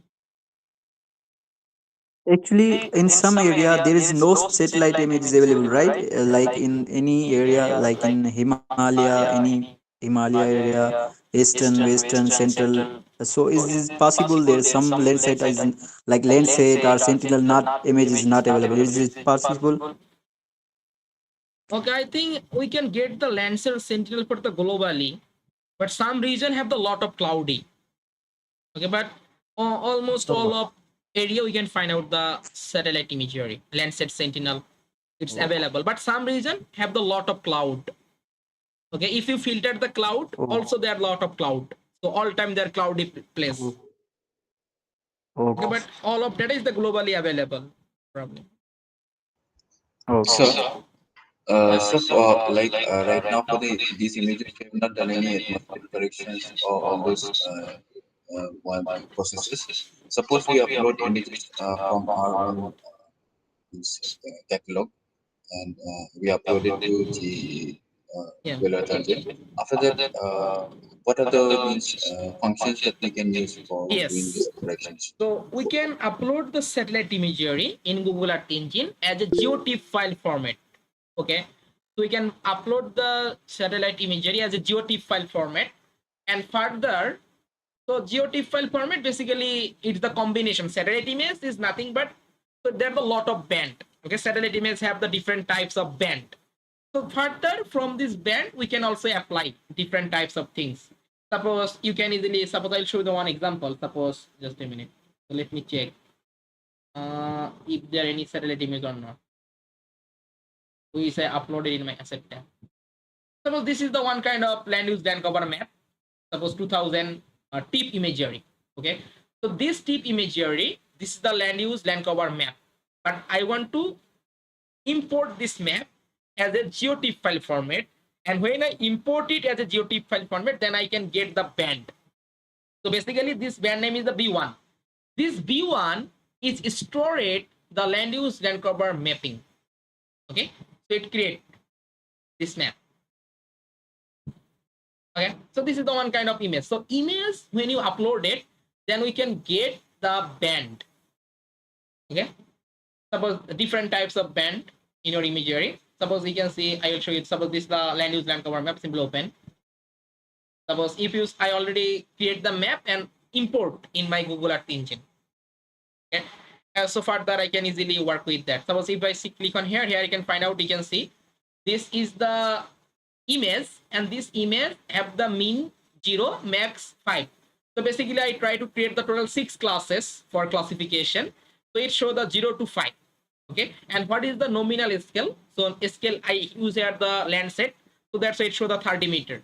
Actually, in some area, there is no satellite images available, right? Like in any area, like in Himalaya, any Himalaya area, eastern, western, central. So is this possible? There is some Landsat is like Landsat or Sentinel not image is not available. Is it possible? Okay, I think we can get the Landsat Sentinel for the globally, but some region have the lot of cloudy. Okay, but almost all of area we can find out the satellite imagery. Landsat Sentinel, it's available, but some region have the lot of cloud. Okay, if you filter the cloud, also there are lot of cloud. So all time they're cloudy place. Okay, but all of that is the globally available. Probably. So, like right now for these images, we have not done any atmospheric corrections or all those processes. Suppose we upload images from our own catalog, and we upload it to the Yeah. Google Engine. After that, what are the functions that we can use for doing these corrections? So we can upload the satellite imagery in Google Earth Engine as a GeoTIFF file format. Okay, so we can upload the satellite imagery as a GeoTIFF file format, and further, so GeoTIFF file format basically it's the combination. Satellite image is nothing but, so there's a lot of band. Okay, satellite images have the different types of band. So further from this band, we can also apply different types of things. Suppose you can easily, suppose I'll show you the one example. Suppose, just a minute. So let me check if there are any satellite image or not. We say uploaded in my asset tab. Suppose this is the one kind of land use land cover map. Suppose 2000 tip imagery. Okay. So this tip imagery, this is the land use land cover map. But I want to import this map as a GeoTIFF file format, and when I import it as a GeoTIFF file format, then I can get the band. So basically this band name is the B1. This B1 is stored the land use land cover mapping. Okay, so it creates this map. Okay, so this is the one kind of image. So image, when you upload it, then we can get the band. Okay, suppose different types of band in your imagery. Suppose you can see, I will show you. Suppose this is the land use land cover map. Simply open. Suppose if you, I already create the map and import in my Google Earth Engine. Okay, so further I can easily work with that. Suppose if I click on here, I can find out. You can see this is the image, and this image have the mean 0, max 5. So basically I try to create the total 6 classes for classification. So it shows the 0 to 5. Okay, and what is the nominal scale? So scale I use here the Landsat, so that's why it shows the 30 meter.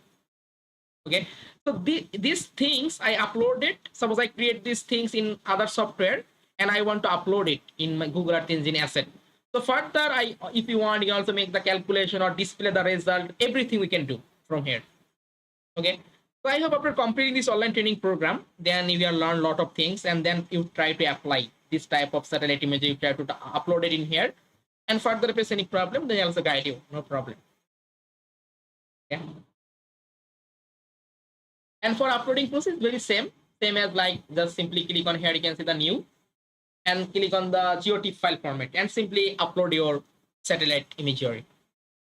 Okay, so these things I uploaded. Suppose I create these things in other software and I want to upload it in my Google Earth Engine asset. So further, if you want, you also make the calculation or display the result. Everything we can do from here. Okay, so I hope after completing this online training program, then you will learn a lot of things, and then you try to apply this type of satellite image. You try to upload it in here, and further if there's any problem, then I also guide you. No problem. Okay. And for uploading process, very same as like just simply click on here. You can see the new, and click on the GeoTIFF file format and simply upload your satellite imagery.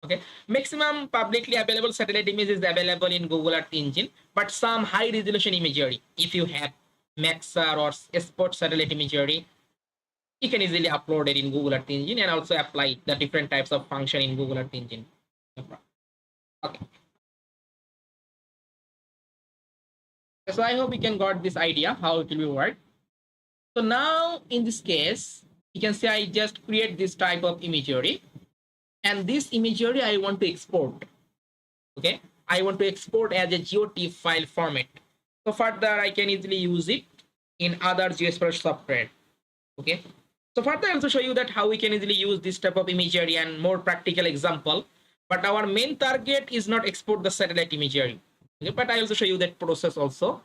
Okay, maximum publicly available satellite image is available in Google Earth Engine, but some high resolution imagery, if you have Maxar or Spot satellite imagery, you can easily upload it in Google Earth Engine and also apply the different types of function in Google Earth Engine. Okay. So I hope you can got this idea how it will work. So now in this case, you can see I just create this type of imagery, and this imagery I want to export. Okay, I want to export as a GeoTIFF file format. So further I can easily use it in other GeoSpatial software. Okay, so further I also show you that how we can easily use this type of imagery and more practical example. But our main target is not export the satellite imagery. Okay, but I also show you that process also.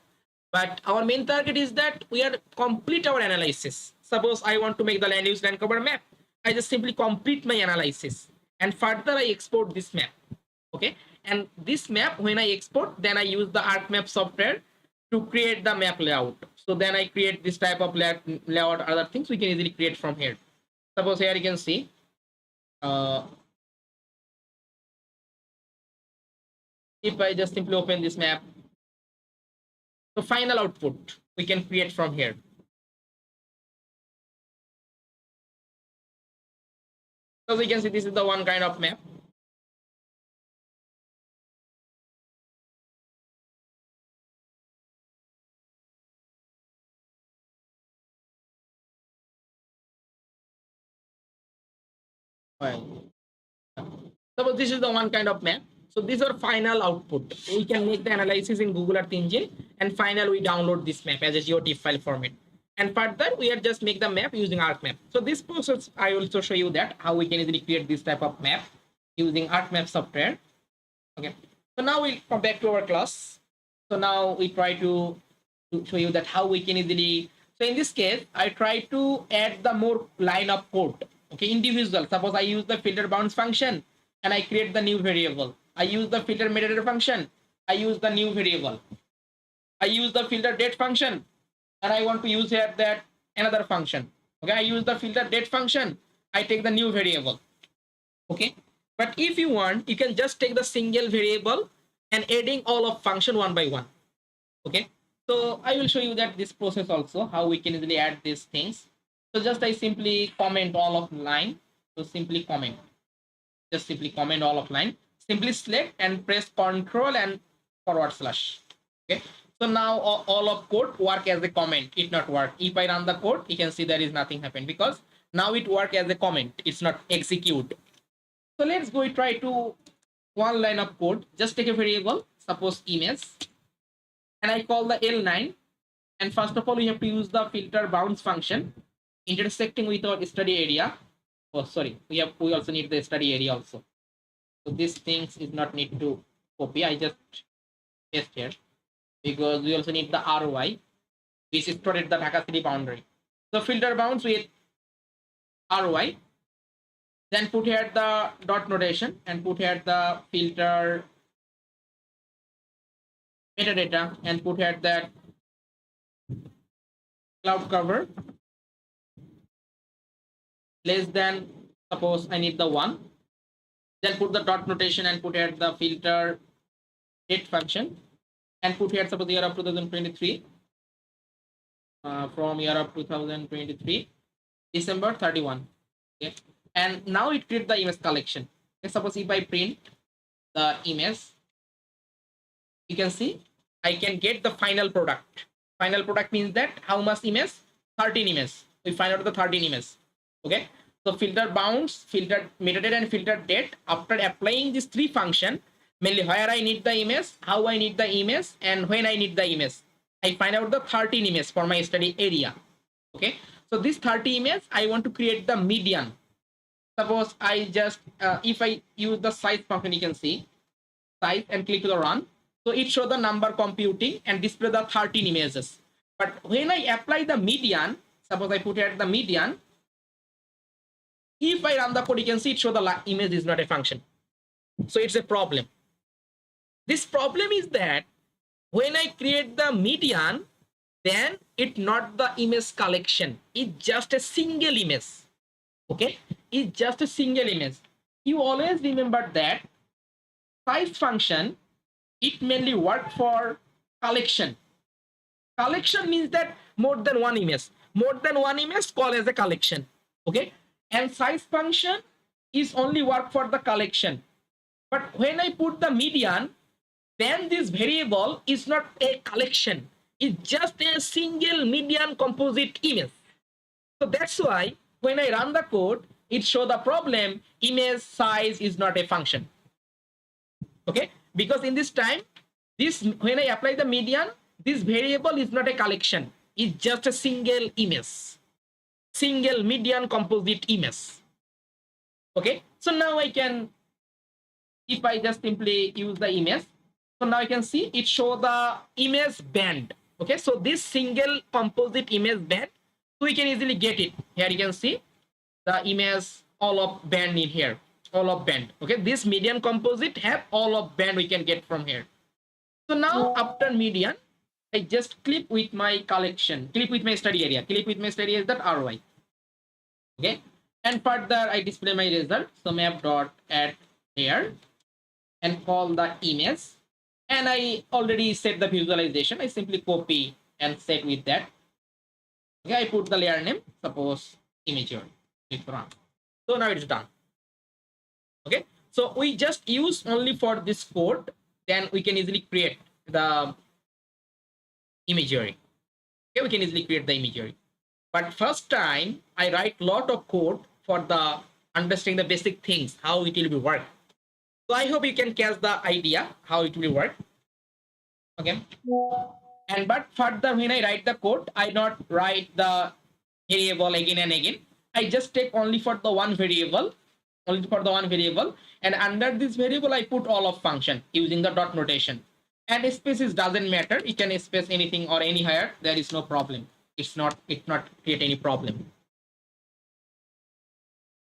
But our main target is that we are complete our analysis. Suppose I want to make the land use land cover map. I just simply complete my analysis and further I export this map. Okay, and this map when I export, then I use the ArcMap software to create the map layout. So then I create this type of layout, other things we can easily create from here. Suppose here you can see if I just simply open this map, the final output we can create from here. So we can see this is the one kind of map. Suppose this is the one kind of map. So these are final output. We can make the analysis in Google Earth Engine, and final we download this map as a GeoTIFF file format. And further we are just make the map using ArcMap. So this process I also show you that how we can easily create this type of map using ArcMap software. Okay. So now we'll come back to our class. So now we try to show you that how we can easily. So in this case, I try to add the more line of code. Okay, individual. Suppose I use the filter bounds function and I create the new variable. I use the filter metadata function. I use the new variable. I use the filter date function, and I want to use here that another function. Okay, I use the filter date function. I take the new variable. Okay, but if you want, you can just take the single variable and adding all of function one by one. Okay, so I will show you that this process also how we can easily add these things. So just I simply comment all of line. So simply comment. Just simply comment all of line. Simply select and press Ctrl and /. Okay. So now all of code work as a comment. It not work. If I run the code, you can see there is nothing happen because now it work as a comment. It's not execute. So let's go try to one line of code. Just take a variable, suppose image, and I call the L9. And first of all, we have to use the filter bounds function intersecting with our study area. Oh, sorry, we also need the study area also. So these things is not need to copy. I just paste here because we also need the RY, which is stored at the Dhaka city boundary. So filter bounds with RY. Then put here the dot notation and put here the filter metadata and put here that cloud cover less than, suppose I need the 1. Then put the dot notation and put here the filter date function and put here suppose year of 2023 from year of 2023 December 31. Okay, and now it creates the image collection. Okay, suppose if I print the image, you can see I can get the final product. Final product means that how much image? 13 images. We find out the 13 images. Okay, so filter bounds, filter metadata, and filter date. After applying these three functions, mainly where I need the image, how I need the image, and when I need the image, I find out the 13 images for my study area. Okay, so this 30 images, I want to create the median. Suppose I just if I use the size function, you can see size and click the run. So it shows the number computing and display the 13 images. But when I apply the median, suppose I put here the median. If I run the code, you can see it shows the image is not a function. So it's a problem. This problem is that when I create the median, then it's not the image collection. It's just a single image. Okay, it's just a single image. You always remember that size function, it mainly work for collection. Collection means that more than one image. More than one image called as a collection. Okay, and size function is only work for the collection. But when I put the median, then this variable is not a collection. It's just a single median composite image. So that's why when I run the code, it show the problem image size is not a function. Okay, because in this time, this when I apply the median, this variable is not a collection, it's just a single image, single median composite image. Okay, so now I can, if I just simply use the image, so now I can see it show the image band. Okay, so this single composite image band, so we can easily get it. Here you can see the image all of band in here, all of band. Okay, this median composite have all of band we can get from here. So now after median, I just click with my collection, click with my study area, click with my study area that RY. Okay, and further I display my result. So map dot add here and call the image, and I already set the visualization. I simply copy and set with that. Okay, I put the layer name, suppose imager. Click run. So now it's done. Okay, so we just use only for this code, then we can easily create the imagery. Okay, we can easily create the imagery. But first time I write lot of code for the understanding the basic things, how it will be work. So I hope you can catch the idea how it will work. Okay, and but further when I write the code, I not write the variable again and again. I just take only for the one variable, only for the one variable, and under this variable I put all of function using the dot notation. And spaces doesn't matter, you can space anything or any higher, there is no problem. It's not create any problem.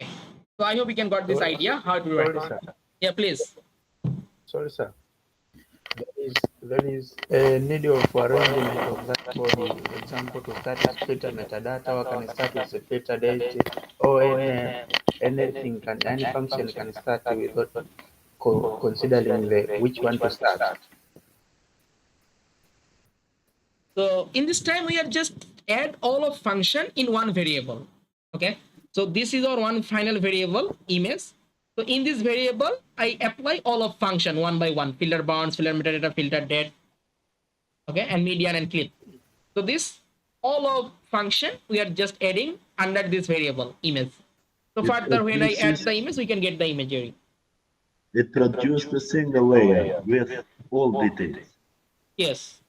Okay. So I hope you can got this idea how to work. Sorry, sir. Yeah, please. Sorry, sir. There is a need of arrangement of that body. For example, to start with filter metadata, or can start with the filter date, or anything can, any function can start without considering which one to start. So in this time we are just add all of function in one variable. Okay, so this is our one final variable image. So in this variable I apply all of function one by one, filter bounds, filter metadata, filter date, okay, and median and clip. So this all of function we are just adding under this variable image. So further when I add the image, we can get the imagery. It produced a single layer with all details. Yes.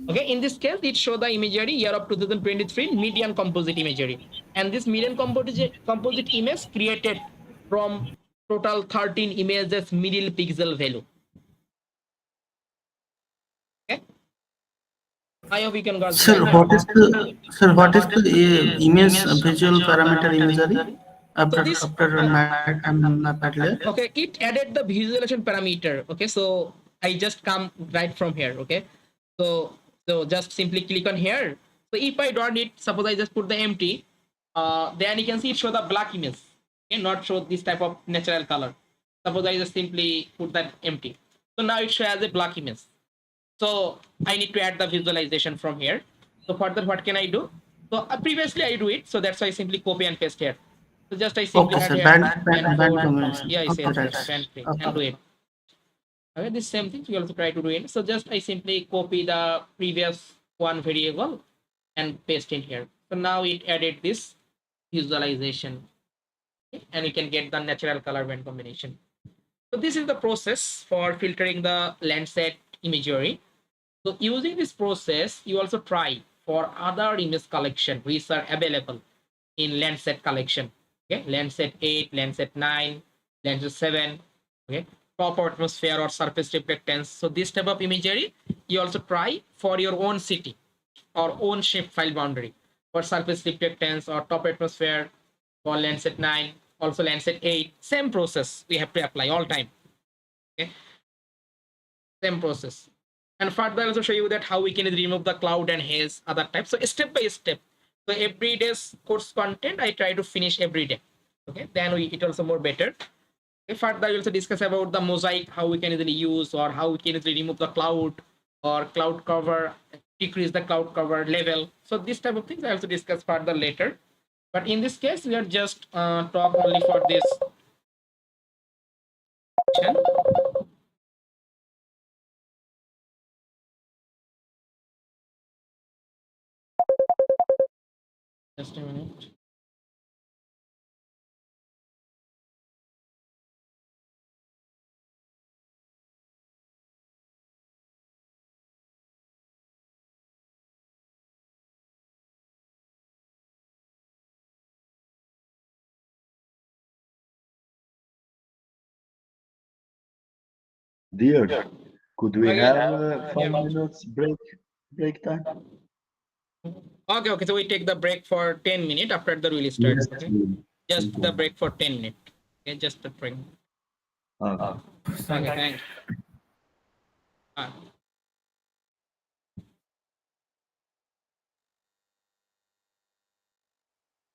Okay, in this case, it show the imagery year of 2023 median composite imagery, and this median composite image created from total 13 images middle pixel value. Okay, I hope you can got. Sir, what is the image visual parameter imagery after map layer? Okay, it added the visualization parameter. Okay, so I just come right from here. Okay, so just simply click on here. So if I don't need, suppose I just put the empty, then you can see it show the black image. Okay, not show this type of natural color. Suppose I just simply put that empty. So now it shows as a black image. So I need to add the visualization from here. So further, what can I do? So previously I do it. So that's why I simply copy and paste here. So just I simply add here and do it. Okay, this same thing we also try to do it. So just I simply copy the previous one variable and paste in here. So now it added this visualization, okay, and you can get the natural color band combination. So this is the process for filtering the Landsat imagery. So using this process, you also try for other image collection which are available in Landsat collection. Okay, Landsat 8, Landsat 9, Landsat 7. Okay, top atmosphere or surface reflectance. So this type of imagery you also try for your own city or own shape file boundary for surface reflectance or top atmosphere for Landsat 9, also Landsat 8. Same process we have to apply all time. Okay, same process. And further, I also show you that how we can remove the cloud and haze other types. So step by step. So every day's course content I try to finish every day. Okay, then it also more better. Further, I also discuss about the mosaic, how we can easily use or how we can easily remove the cloud or cloud cover, decrease the cloud cover level. So this type of things I also discuss further later. But in this case, we are just talk only for this. Just a minute. Dear, could we Again, have 5 yeah. minutes break time? Okay, so we take the break for 10 minutes. After that we'll start. Yes, Okay, please. just Simple. the break for 10 minutes. Okay, just the break. Okay. Okay, thanks.